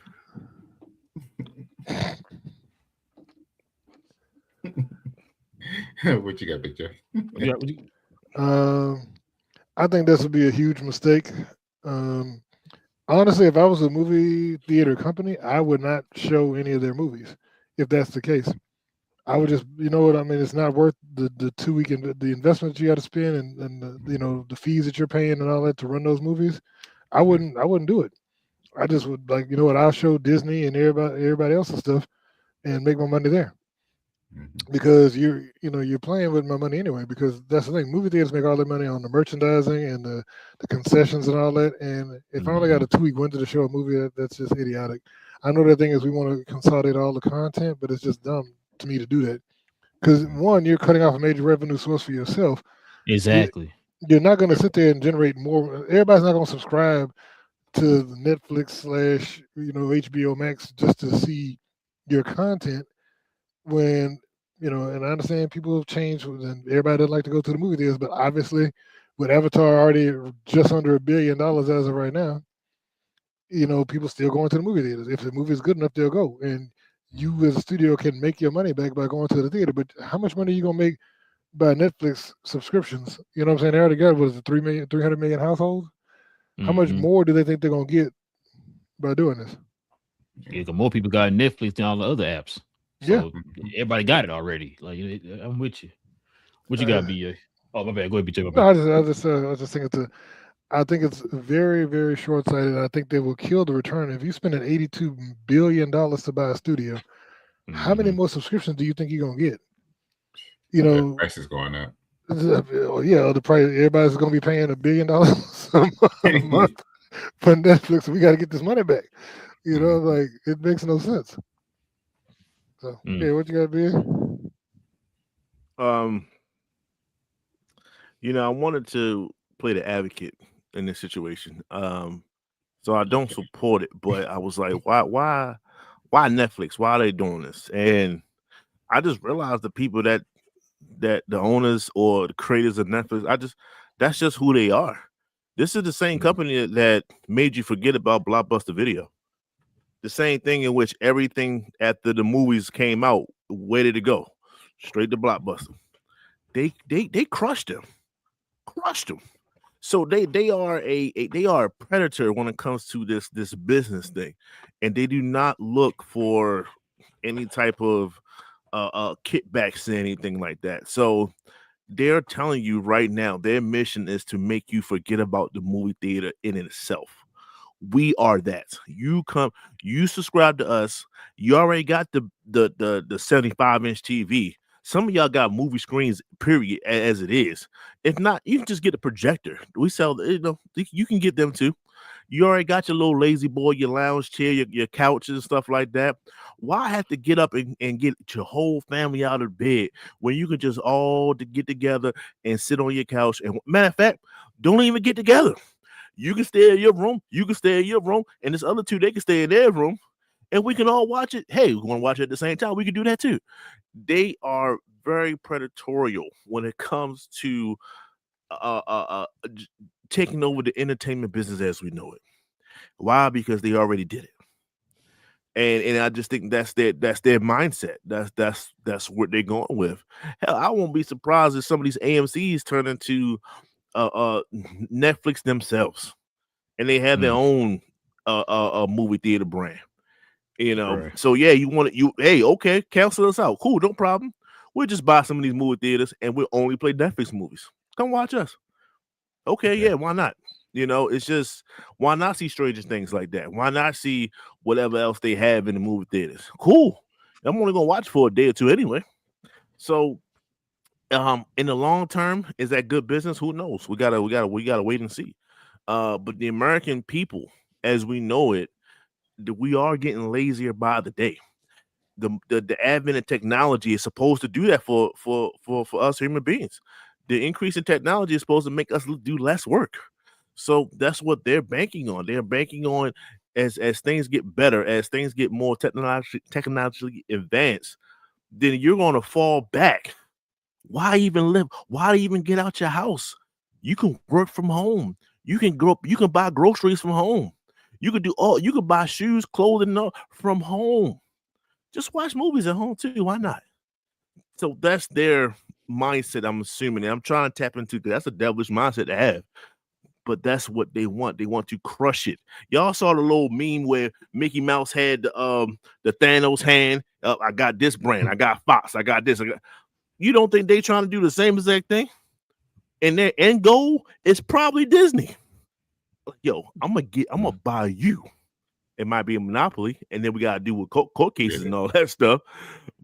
What you got, Big J? Yeah, I think this would be a huge mistake. Honestly, if I was a movie theater company, I would not show any of their movies. If that's the case, I would just, you know what I mean. It's not worth the 2 week the investment you got to spend and the, the fees that you're paying and all that to run those movies. I wouldn't do it. I just would like, you know what, I'll show Disney and everybody else's stuff and make my money there. Because you're playing with my money anyway. Because that's the thing, movie theaters make all their money on the merchandising and the concessions and all that. And if I only got a 2 week window to show a movie, that's just idiotic. I know the thing is we want to consolidate all the content, but it's just dumb to me to do that. Because one, you're cutting off a major revenue source for yourself. exactly. You're not going to sit there and generate more. Everybody's not going to subscribe to Netflix / HBO Max just to see your content. When and I understand people have changed and everybody doesn't like to go to the movie theaters, but obviously with Avatar already just under $1 billion as of right now, people still going to the movie theaters. If the movie is good enough, they'll go. And you as a studio can make your money back by going to the theater. But how much money are you gonna make by Netflix subscriptions? You know what I'm saying? They already got 300 million households. How much more do they think they're gonna get by doing this? Yeah, 'cause more people got Netflix than all the other apps. So everybody got it already. Like I'm with you. What you got, BA? Oh, my bad. Go ahead, BJ. My bad. No, I just think I think it's very, very short-sighted. I think they will kill the return. If you spend $82 billion to buy a studio, how many more subscriptions do you think you're gonna get? The price is going up. Yeah, the price. Everybody's gonna be paying $1 billion a month for Netflix. We got to get this money back. Like it makes no sense. So, yeah, what you got, BA? I wanted to play the advocate in this situation. So I don't support it, but I was like, why Netflix? Why are they doing this? And I just realized the people that the owners or the creators of Netflix, that's just who they are. This is the same company that made you forget about Blockbuster Video. The same thing in which everything after the movies came out, where did it go? Straight to Blockbuster. They crushed them. So they are a predator when it comes to this business thing, and they do not look for any type of kickbacks or anything like that. So they're telling you right now their mission is to make you forget about the movie theater in itself. We are that. You subscribe to us. You already got the 75-inch TV. Some of y'all got movie screens, period, as it is. If not, you can just get a projector. We sell, you can get them too. You already got your little lazy boy, your lounge chair, your couches and stuff like that. Why have to get up and get your whole family out of bed when you can just all get together and sit on your couch? And matter of fact, don't even get together. You can stay in your room. You can stay in your room, and this other two, they can stay in their room, and we can all watch it. Hey, we want to watch it at the same time. We can do that too. They are very predatorial when it comes to taking over the entertainment business as we know it. Why? Because they already did it, and I just think that's their mindset. That's what they're going with. Hell, I won't be surprised if some of these AMCs turn into Netflix themselves, and they have their own movie theater brand. You know, Right. so yeah, hey, okay, cancel us out. Cool, no problem. We'll just buy some of these movie theaters and we'll only play Netflix movies. Come watch us. Okay, yeah, why not? You know, it's just, why not see Stranger Things like that? Why not see whatever else they have in the movie theaters? Cool. I'm only gonna watch for a day or two anyway. So in the long term, is that good business? Who knows? We gotta wait and see. But the American people, as we know it, we are getting lazier by the day. The advent of technology is supposed to do that for us human beings. The increase in technology is supposed to make us do less work. So that's what they're banking on. They're banking on, as things get better, as things get more technologically advanced, then you're going to fall back. Why even live? Why even get out your house? You can work from home. You can buy groceries from home. You can you can buy shoes, clothing from home. Just watch movies at home too. Why not? So that's their mindset, I'm assuming. And I'm trying to tap into, because that's a devilish mindset to have. But that's what they want. They want to crush it. Y'all saw the little meme where Mickey Mouse had the Thanos hand. I got this brand. I got Fox. I got this. You don't think they trying to do the same exact thing? And their end goal is probably Disney. Yo, I'm gonna buy you. It might be a monopoly, and then we gotta deal with court cases and all that stuff.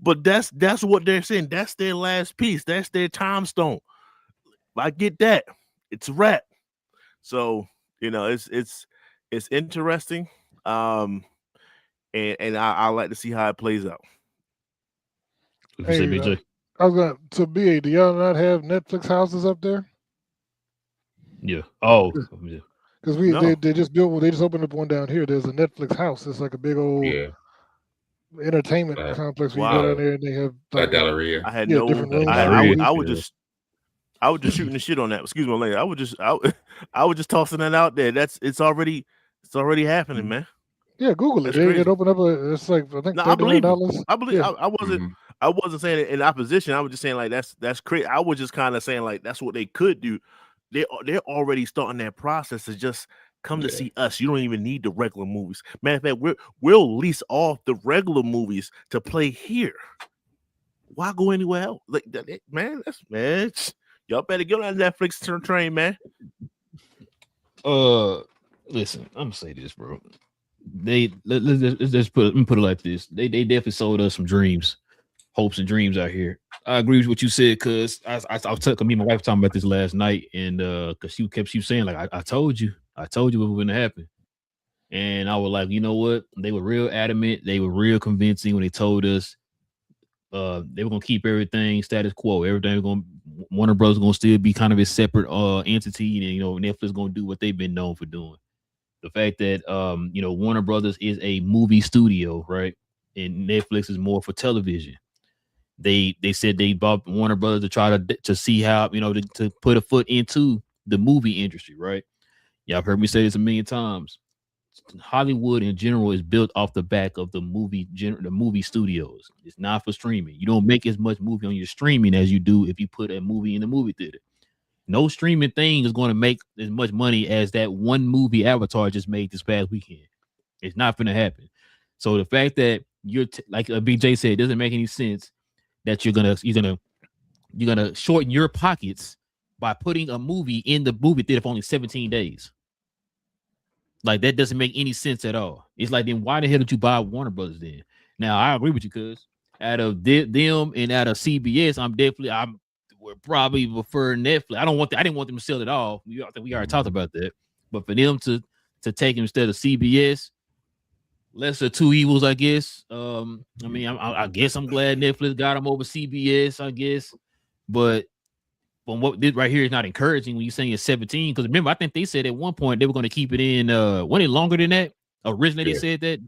But that's what they're saying. That's their last piece. That's their time stone. I get that. It's a wrap. So it's interesting. And I like to see how it plays out. What you say, BJ? I was going to BA. Do y'all not have Netflix houses up there? Yeah. Oh, yeah. Because they just opened up one down here. There's a Netflix house. It's like a big old entertainment complex where you go down there and they have like Galleria. I had different rooms. I was just shooting the shit on that. Excuse me, lady. I was just tossing that out there. It's already happening, man. Yeah, Google it. It opened up it's like, I think $39. I believe. I wasn't saying it in opposition. I was just saying like that's crazy. I was just kind of saying like that's what they could do. They're already starting that process to just come to see us. You don't even need the regular movies. Matter of fact, we'll lease off the regular movies to play here. Why go anywhere else? Like that, man. Y'all better get on that Netflix train, man. Listen, I'm gonna say this, bro. Let's put it like this. They definitely sold us some dreams, hopes and dreams out here. I agree with what you said, cause I was me and my wife talking about this last night, and cause she kept saying like I told you what was gonna happen, and I was like, you know what? They were real adamant, they were real convincing when they told us they were gonna keep everything status quo. Everything was gonna, Warner Bros. Gonna still be kind of a separate entity, and Netflix gonna do what they've been known for doing. The fact that Warner Brothers is a movie studio, right, and Netflix is more for television. They said they bought Warner Brothers to try to see how to put a foot into the movie industry, right? Y'all have heard me say this a million times. Hollywood in general is built off the back of the movie studios. It's not for streaming. You don't make as much movie on your streaming as you do if you put a movie in the movie theater. No streaming thing is going to make as much money as that one movie Avatar just made this past weekend. It's not going to happen. So the fact that you're like BJ said, it doesn't make any sense that you're gonna shorten your pockets by putting a movie in the movie theater for only 17 days. Like that doesn't make any sense at all. It's like, then why the hell did you buy Warner Brothers then? Now I agree with you, cuz out of them and out of CBS, I would probably prefer Netflix. I didn't want them to sell it all. I think we already talked about that. But for them to take him instead of CBS, lesser two evils, I guess. I mean, I guess I'm glad Netflix got him over CBS, I guess. But from what this right here is not encouraging when you're saying it's 17. Because remember, I think they said at one point they were going to keep it in. Wasn't it longer than that? Originally, they said that.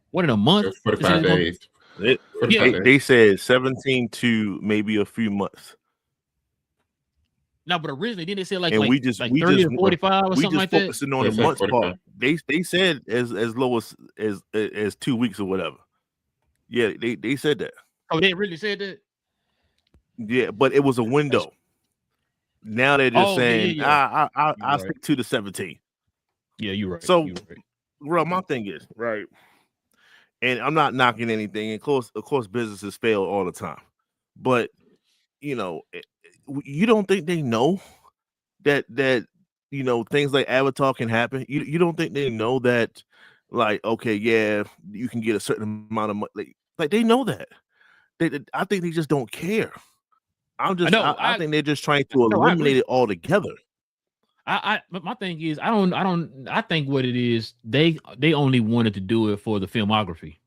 What, in a month? It's 45 days. They said 17 to maybe a few months. No, but originally didn't they say like, and like, we just 30 or 45 or something like that? Focusing on the months part. They said as low as 2 weeks or whatever. Yeah, they said that. Oh, they really said that? Yeah, but it was a window. Now they're just saying, I'll stick to the 17. Yeah, you're right. So, bro, my thing is, right, and I'm not knocking anything. Of course, businesses fail all the time. But, you know, you don't think they know that you know, things like Avatar can happen? You don't think they know that, like, okay, yeah, you can get a certain amount of money. Like they know that. I think they just don't care. I think they're just trying to eliminate it altogether. But my thing is, I think what it is, they only wanted to do it for the filmography.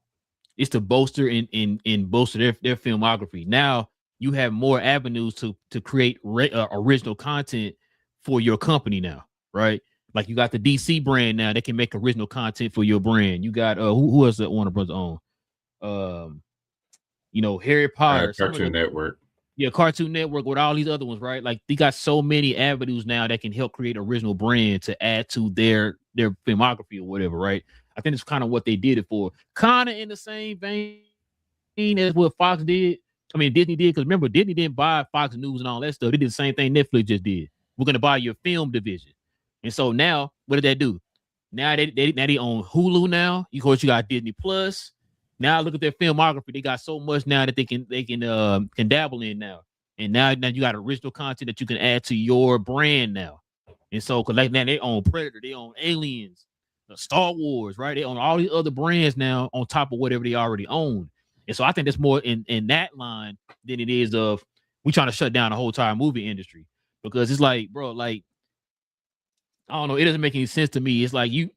It's to bolster and bolster their filmography. Now you have more avenues to create original content for your company now, right? Like you got the DC brand now that can make original content for your brand. You got who else that Warner Bros. Own? You know, Harry Potter, Cartoon Network. Yeah, Cartoon Network with all these other ones, right? Like they got so many avenues now that can help create original brand to add to their filmography or whatever, right? I think it's kind of what they did it for. Kind of in the same vein as what Fox did. I mean, Disney did, because remember, Disney didn't buy Fox News and all that stuff. They did the same thing Netflix just did. We're going to buy your film division. And so now, what did that do? Now they own Hulu now. Of course, you got Disney Plus. Now look at their filmography. They got so much now that they can dabble in now. And now you got original content that you can add to your brand now. And so, because like now they own Predator, they own Aliens, Star Wars, right? They own all these other brands now on top of whatever they already own. And so I think that's more in that line than it is of we trying to shut down the whole entire movie industry. Because it's like, bro, like, I don't know, it doesn't make any sense to me. It's like you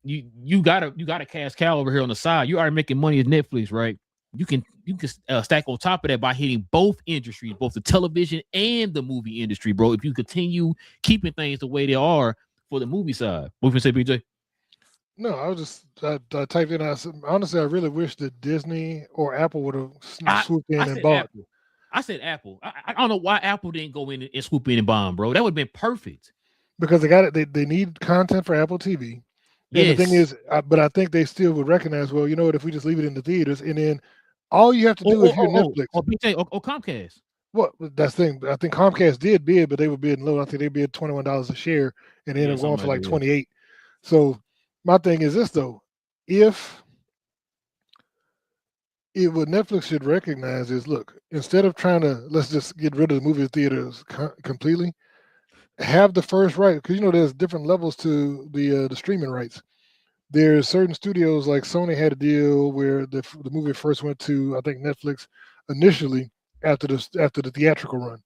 got a cash cow over here on the side. You already making money as Netflix, right? You can stack on top of that by hitting both industries, both the television and the movie industry, bro. If you continue keeping things the way they are for the movie side. What you say, BJ? No, I typed in. Honestly, I really wish that Disney or Apple would have swooped in and bought. I said Apple. I don't know why Apple didn't go in and swoop in and bomb, bro. That would have been perfect. Because they got it. They need content for Apple TV. And the thing is, but I think they still would recognize, well, you know what, if we just leave it in the theaters and then all you have to do if you're Netflix. Or BJ or Comcast. Well, that's the thing. I think Comcast did bid, but they were bidding low. I think they bid $21 a share and they ended up going for like 28. So my thing is this though, what Netflix should recognize is, look, instead of trying to let's just get rid of the movie theaters completely, have the first right, because you know there's different levels to the streaming rights. There's certain studios like Sony had a deal where the movie first went to, I think, Netflix initially after the theatrical run.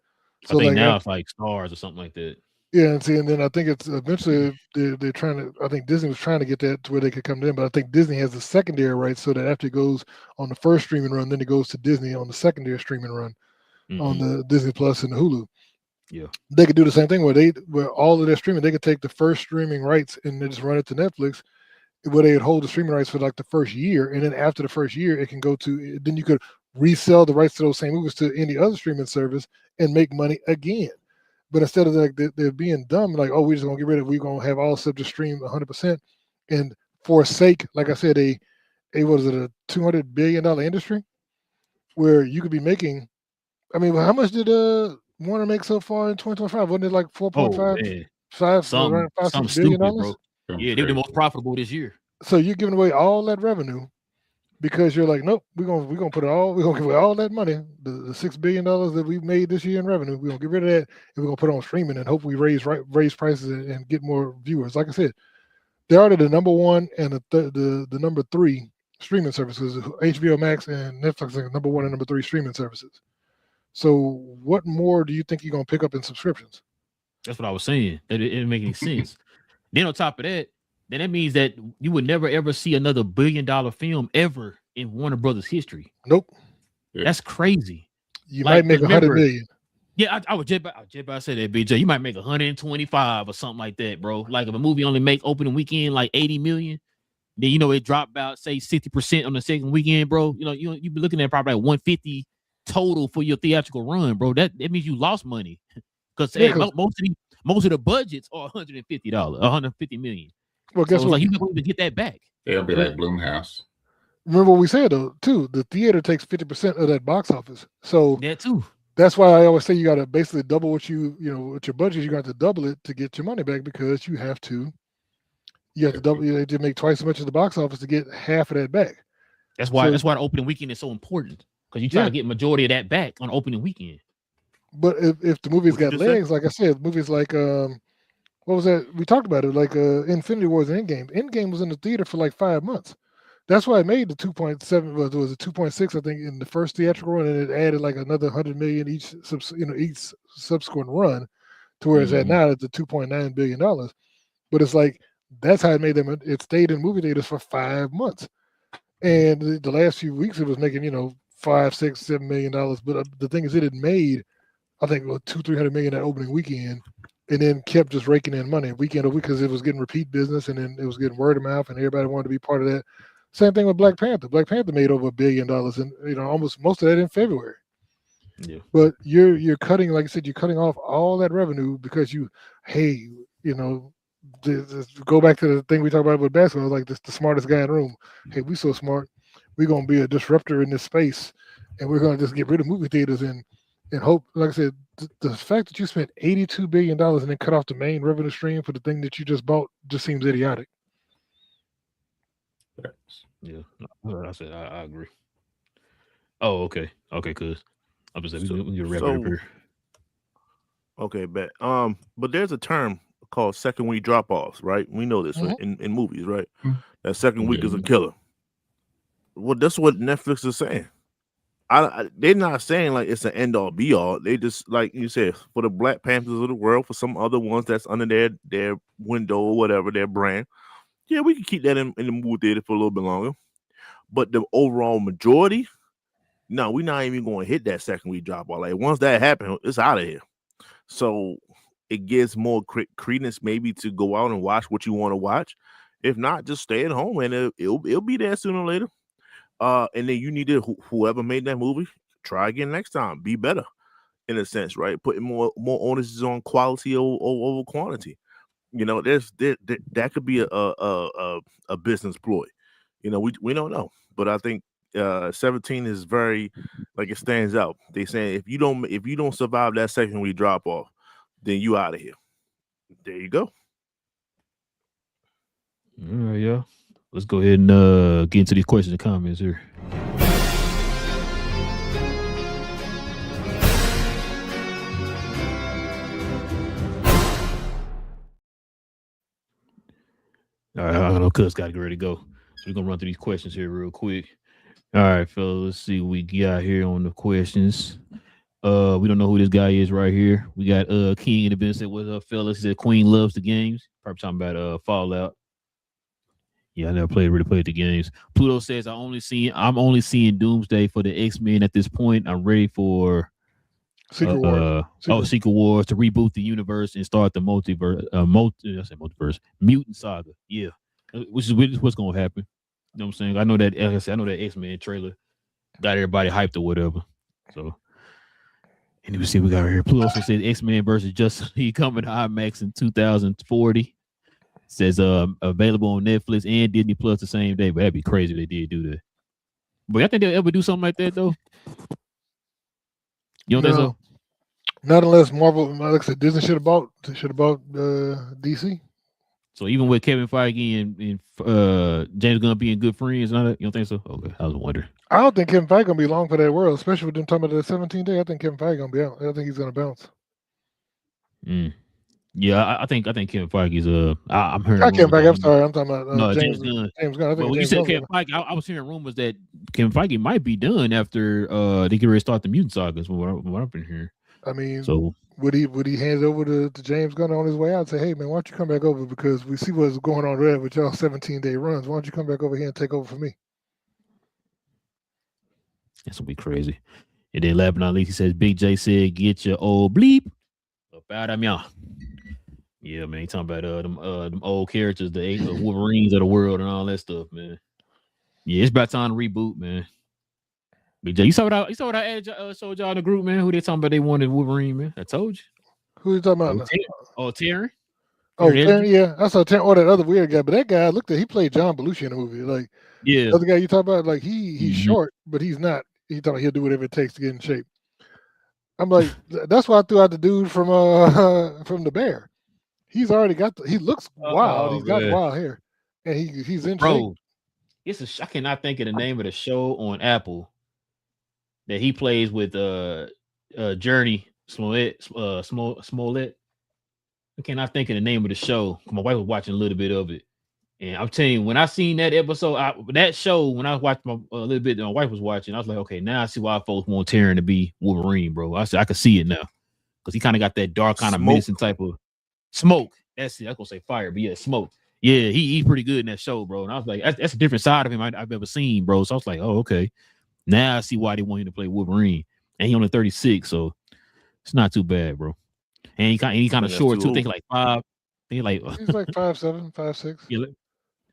So I think now it's like Stars or something like that. Yeah, and then I think it's eventually they're trying to. I think Disney was trying to get that to where they could come in, but I think Disney has the secondary rights, so that after it goes on the first streaming run, then it goes to Disney on the secondary streaming run on the Disney Plus and the Hulu. Yeah, they could do the same thing where all of their streaming, they could take the first streaming rights and they just run it to Netflix, where they would hold the streaming rights for like the first year, and then after the first year, it can go to. Then you could resell the rights to those same movies to any other streaming service and make money again. But instead of like they're being dumb, like, oh, we're just gonna get rid of it, we're gonna have all subjects stream 100%, and forsake, like I said, a $200 billion industry where you could be making. I mean, how much did Warner make so far in 2025? Wasn't it like 4.5 billion dollars? Yeah, they were the most profitable this year. So you're giving away all that revenue because you're like, nope, we're gonna give away all that money, the $6 billion that we've made this year in revenue. We're gonna get rid of that and we're gonna put it on streaming and hopefully raise prices and get more viewers. Like I said, they're already the number one and the number 3 streaming services. HBO Max and Netflix are number 1 and number 3 streaming services. So what more do you think you're gonna pick up in subscriptions? That's what I was saying. It didn't make any sense. Then on top of that, then that means that you would never ever see another $1 billion film ever in Warner Brothers history. Nope. Yeah. That's crazy. You might make 100 million. Yeah, I would just about to say that, BJ. You might make 125 or something like that, bro. Like if a movie only make opening weekend like 80 million, then it dropped about say 60% on the second weekend, bro. You be looking at probably like 150 total for your theatrical run, bro. That means you lost money because most of the budgets are $150, 150 million. Well, guess what? Like you're not going to get that back. It'll be like Blumhouse. Remember what we said though, too. The theater takes 50% of that box office. So that too. That's why I always say you got to basically double what with your budget. You got to double it to get your money back because you have to double. You have to make twice as much as the box office to get half of that back. That's why the opening weekend is so important because you try to get majority of that back on opening weekend. But if the movie's got legs, like I said, movies like what was that? We talked about it, like Infinity Wars and Endgame. Endgame was in the theater for like 5 months. That's why it made the 2.7. Was it 2.6? I think in the first theatrical run, and it added like another 100 million each subsequent run, to where it's at now at the $2.9 billion. But it's like that's how it made them. It stayed in movie theaters for 5 months, and the last few weeks it was making $5, $6, $7 million. But the thing is, it had made I think $200-300 million that opening weekend, and then kept just raking in money weekend over week because it was getting repeat business, and then it was getting word of mouth, and everybody wanted to be part of that. Same thing with Black Panther. Black Panther made over $1 billion, and almost most of that in February. Yeah. But you're cutting, like I said, you're cutting off all that revenue because go back to the thing we talked about with basketball, like the smartest guy in the room. Hey, we so smart, we're gonna be a disruptor in this space, and we're gonna just get rid of movie theaters and hope. Like I said, the fact that you spent $82 billion and then cut off the main revenue stream for the thing that you just bought just seems idiotic. Yeah, I said I agree. Oh, okay, cuz I'm just saying we can wrap it up here. Okay, bet. But there's a term called second week drop offs, right? We know this in movies, right? That second week is a killer. Well, that's what Netflix is saying. They're not saying like it's an end all be all. They just, like you said, for the Black Panthers of the world, for some other ones that's under their window or whatever, their brand. Yeah, we can keep that in the movie theater for a little bit longer. But the overall majority, no, we're not even going to hit that second week drop off. Like once that happens, it's out of here. So it gives more credence maybe to go out and watch what you want to watch. If not, just stay at home and it'll be there sooner or later. And then you need to whoever made that movie, try again next time. Be better, in a sense, right? Putting more onus on quality over quantity. That could be a business ploy. We don't know, but I think 17 is very, like, it stands out. They saying if you don't survive that second week drop off, then you out of here. There you go. All right, yeah. Let's go ahead and get into these questions and comments here. All right, I know Cuz got to get ready to go. So we're going to run through these questions here real quick. All right, fellas, let's see what we got here on the questions. We don't know who this guy is right here. We got King in the business. What's up, fellas? He said Queen loves the games. Probably talking about Fallout. Yeah, I never really played the games. Pluto says I'm only seeing Doomsday for the X-Men at this point. I'm ready for Secret Wars to reboot the universe and start the mutant saga. Yeah, which is what's gonna happen. You know what I'm saying? I know that. Like I said, I know that X-Men trailer got everybody hyped or whatever. So, and we see what we got right here. Pluto also said X-Men versus Justice League coming to IMAX in 2040. Says available on Netflix and Disney Plus the same day, but that'd be crazy if they did do that. But I think they'll ever do something like that though. You don't think so? Not unless Marvel, like I said, Disney should have bought DC. So even with Kevin Feige and James Gunn being good friends, and all that, you don't think so? Okay, I was wondering. I don't think Kevin Feige gonna be long for that world, especially with them talking about the 17 day. I think Kevin Feige gonna be out. I think he's gonna bounce. Yeah, I think Kevin Feige's I'm hearing Not Kevin rumors Feige. that I'm sorry. I'm talking about no James Gunn. James Gunn. I But think when you James said Gunn's Kevin Feige, I was hearing rumors that Kevin Feige might be done after they get ready to start the mutant sagas. From what I've been hearing. I mean, So would he hand it over to James Gunn on his way out and say, hey man, why don't you come back over because we see what's going on there with y'all 17-day runs. Why don't you come back over here and take over for me? that's gonna be crazy. And then last but not least, he says Big J said, "Get your old bleep about him, y'all." Yeah, man. He talking about them old characters, the Wolverines of the world and all that stuff, man. Yeah, it's about time to reboot, man. Big J, you saw what I showed y'all in the group, man. Who they talking about? They wanted Wolverine, man. I told you. Who you talking about? Terry. Oh, Terry, yeah. I saw Terry or that other weird guy, but that guy he played John Belushi in the movie. Like yeah, the other guy you talk about, like he's short, but he's not. He talking he'll do whatever it takes to get in shape. I'm like, that's why I threw out the dude from the Bear. He's already got he looks wild. He's got wild hair, and he's in shape. I cannot think of the name of the show on Apple that he plays with Journey Smollett. I cannot think of the name of the show. My wife was watching a little bit of it, and I'm telling you, when I seen that episode, that show, when I watched a little bit, my wife was watching. I was like, okay, now I see why folks want Tyrion to be Wolverine, bro. I said I can see it now because he kind of got that dark, kind of menacing type of smoke. That's it. I was gonna say fire, but yeah, smoke. Yeah, he's pretty good in that show, bro. And I was like, that's a different side of him I've ever seen, bro. So I was like, oh, okay. Now I see why they want him to play Wolverine, and he only 36, so it's not too bad, bro. And he kind of short too. I think like 5. He's like 5'7", 5'6". Yeah,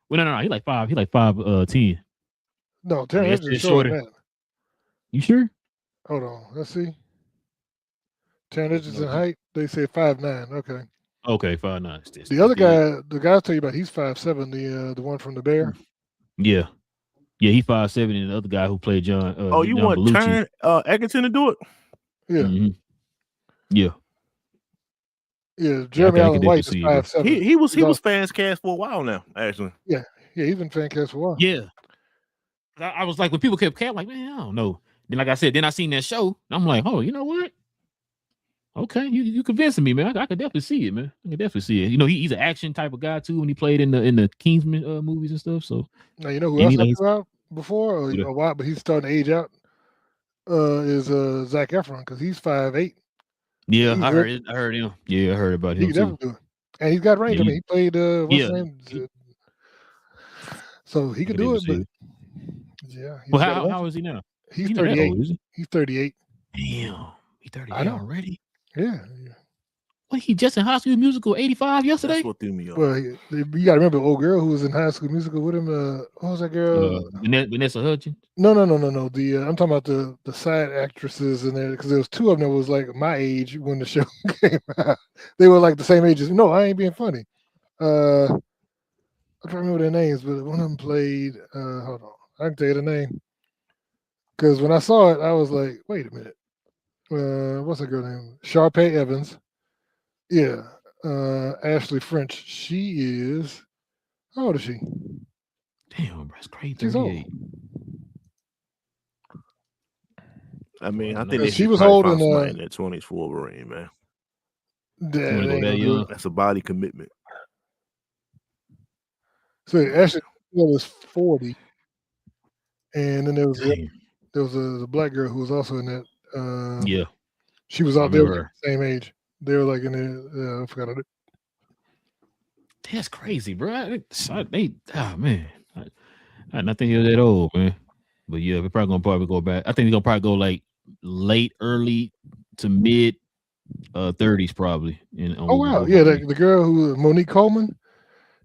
well, no, he like 5. He like 5'10". No, Terry is shorter than that. You sure? Hold on, let's see. 10 inches in height. They say 5'9". Okay. Okay, 5'9". The other guy, the guy I tell you about, he's 5'7". The one from the Bear. Yeah, he's 5'7", and the other guy who played John. You John want Belushi. Egerton to do it? Yeah. Mm-hmm. Yeah. Yeah, Jeremy Allen White is 5'7". He was fans cast for a while now, actually. Yeah, he's been fan cast for a while. Yeah. I was like, when people kept like, man, I don't know. Then, like I said, I seen that show. And I'm like, oh, you know what? Okay, you convincing me, man. I could definitely see it, man. I could definitely see it. You know, he's an action type of guy too. When he played in the Kingsman movies and stuff. So now you know who else I threw out before or a while, but he's starting to age out. Is Zac Efron because he's 5'8". Yeah, I heard him. Yeah, I heard about him. He can definitely do it, and he's got range. Yeah, I mean, he played what's his name? So he could do it, but yeah. Well, how is he now? He's 38. He's 38. Damn, he's 38 already. Yeah. What, he just in High School Musical 85 yesterday? That's what threw me off. Well, you got to remember the old girl who was in High School Musical with him. What was that girl? Vanessa Hudgens? No. I'm talking about the side actresses in there because there was 2 of them that was like my age when the show came out. They were like the same age as no, I ain't being funny. I can't remember their names, but one of them played. Hold on, I can tell you the name because when I saw it, I was like, wait a minute. What's that girl name? Sharpay Evans. Yeah. Ashley French. She is. How old is she? Damn, that's crazy. She's old. I mean, I think she was holding in their 20s for Wolverine, man. That's a body commitment. So Ashley was 40, and then there was a black girl who was also in that. Yeah, she was out there the same age. They were like in the. I forgot it. That's crazy, bro. Man, I think he was that old, man. But yeah, we're probably go back. I think he's gonna probably go like late, early to mid 30s, probably. Oh wow, yeah, the girl who Monique Coleman,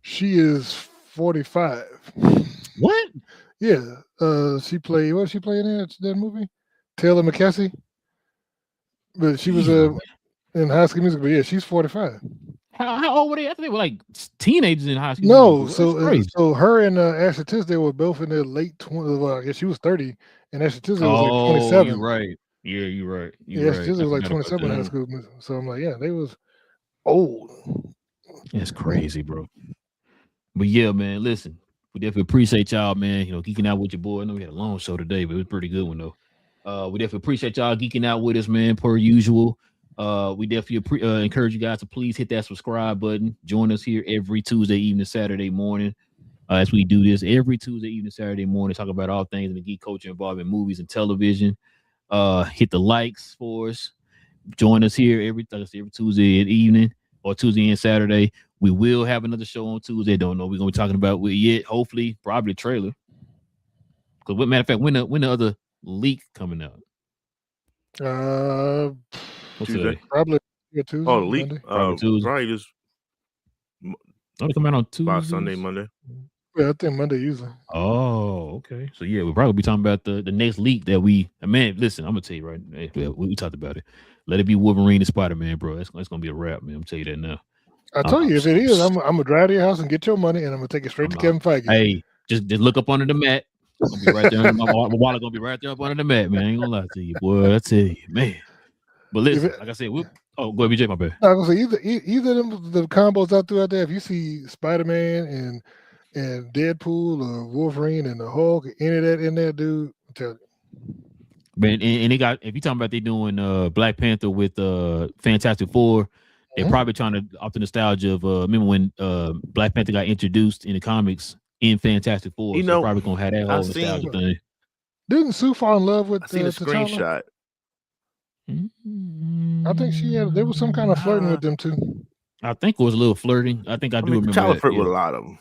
she is 45. What? Yeah, she played. What did she play in that movie? Taylor McKessie. But she was in High School Musical. But yeah, she's 45. How old were they? I think they were like teenagers in High School. No, so her and Ashley Tisdale were both in their late 20s. Well, I guess she was 30, and Ashley Tisdale was like 27. You're right. Yeah, you're right. Ashley Tisdale was like 27 in High School Musical. So I'm like, yeah, they was old. That's crazy, bro. But yeah, man, listen, we definitely appreciate y'all, man. You know, geeking out with your boy. I know we had a long show today, but it was a pretty good one though. We definitely appreciate y'all geeking out with us, man, per usual. We definitely encourage you guys to please hit that subscribe button. Join us here every Tuesday evening, Saturday morning. As we do this every Tuesday evening, Saturday morning, talk about all things in the geek culture involving movies and television. Hit the likes for us. Join us here every Tuesday evening or Tuesday and Saturday. We will have another show on Tuesday. Don't know what we're gonna be talking about with yet. Hopefully, probably a trailer. Because, matter of fact, when the other leak coming out? What's Tuesday. today? Probably Tuesday. Oh, the leak. Monday. Probably Tuesday. Probably just Don't come out on Tuesday. by Sunday, Monday. Yeah, I think Monday usually. Oh, okay. So yeah, we'll probably be talking about the next leak that we. Man, listen, I'm gonna tell you right. We talked about it. Let it be Wolverine and Spider-Man, bro. That's gonna be a wrap, man. I'm tell you that now. I told you if it is, I'm gonna drive to your house and get your money, and I'm gonna take it straight to Kevin Feige. Hey, just look up under the mat. It's gonna be right there. My wallet gonna be right there up under the mat, man. I ain't gonna lie to you, boy. I tell you, man. But listen, like I said, go ahead, BJ, my bad. I was gonna say either of them the combos out there. If you see Spider-Man and Deadpool or Wolverine and the Hulk, any of that in there, dude, I'm telling you. Man, and they got, if you're talking about they doing Black Panther with Fantastic Four, they're probably trying to off the nostalgia of remember when Black Panther got introduced in the comics in Fantastic Four. So they're probably gonna have that whole nostalgia thing. Didn't Sue fall in love with I seen a screenshot. I think there was some kind of flirting with them too. I think it was a little flirting. I think I do remember T'Challa that. flirt with a lot of them.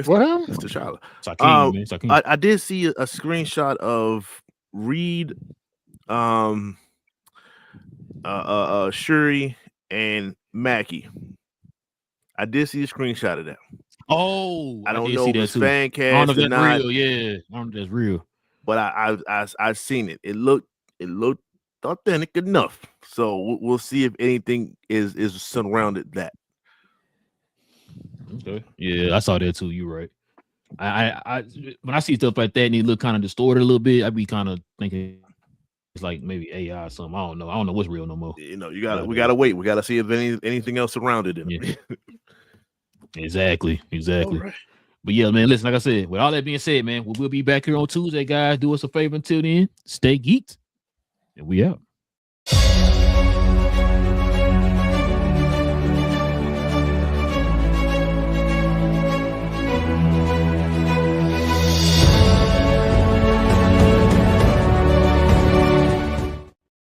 What happened? It's T'Challa. Man. I did see a screenshot of Reed, Shuri, and Mackie. I did see a screenshot of that. Oh, I don't know if it's fan cast. I don't know if that's real. Yeah, I don't know if that's real. But I seen it. It looked authentic enough. So we'll see if anything is surrounded that. Okay. Yeah, I saw that too. You're right. I when I see stuff like that and it look kind of distorted a little bit, I'd be kind of thinking it's like maybe AI or something. I don't know what's real no more. You know, we gotta wait. We gotta see if anything else surrounded it. Yeah. Exactly. Right. But yeah, man, listen, like I said, with all that being said, man, we'll be back here on Tuesday, guys. Do us a favor until then. Stay geeked. And we out.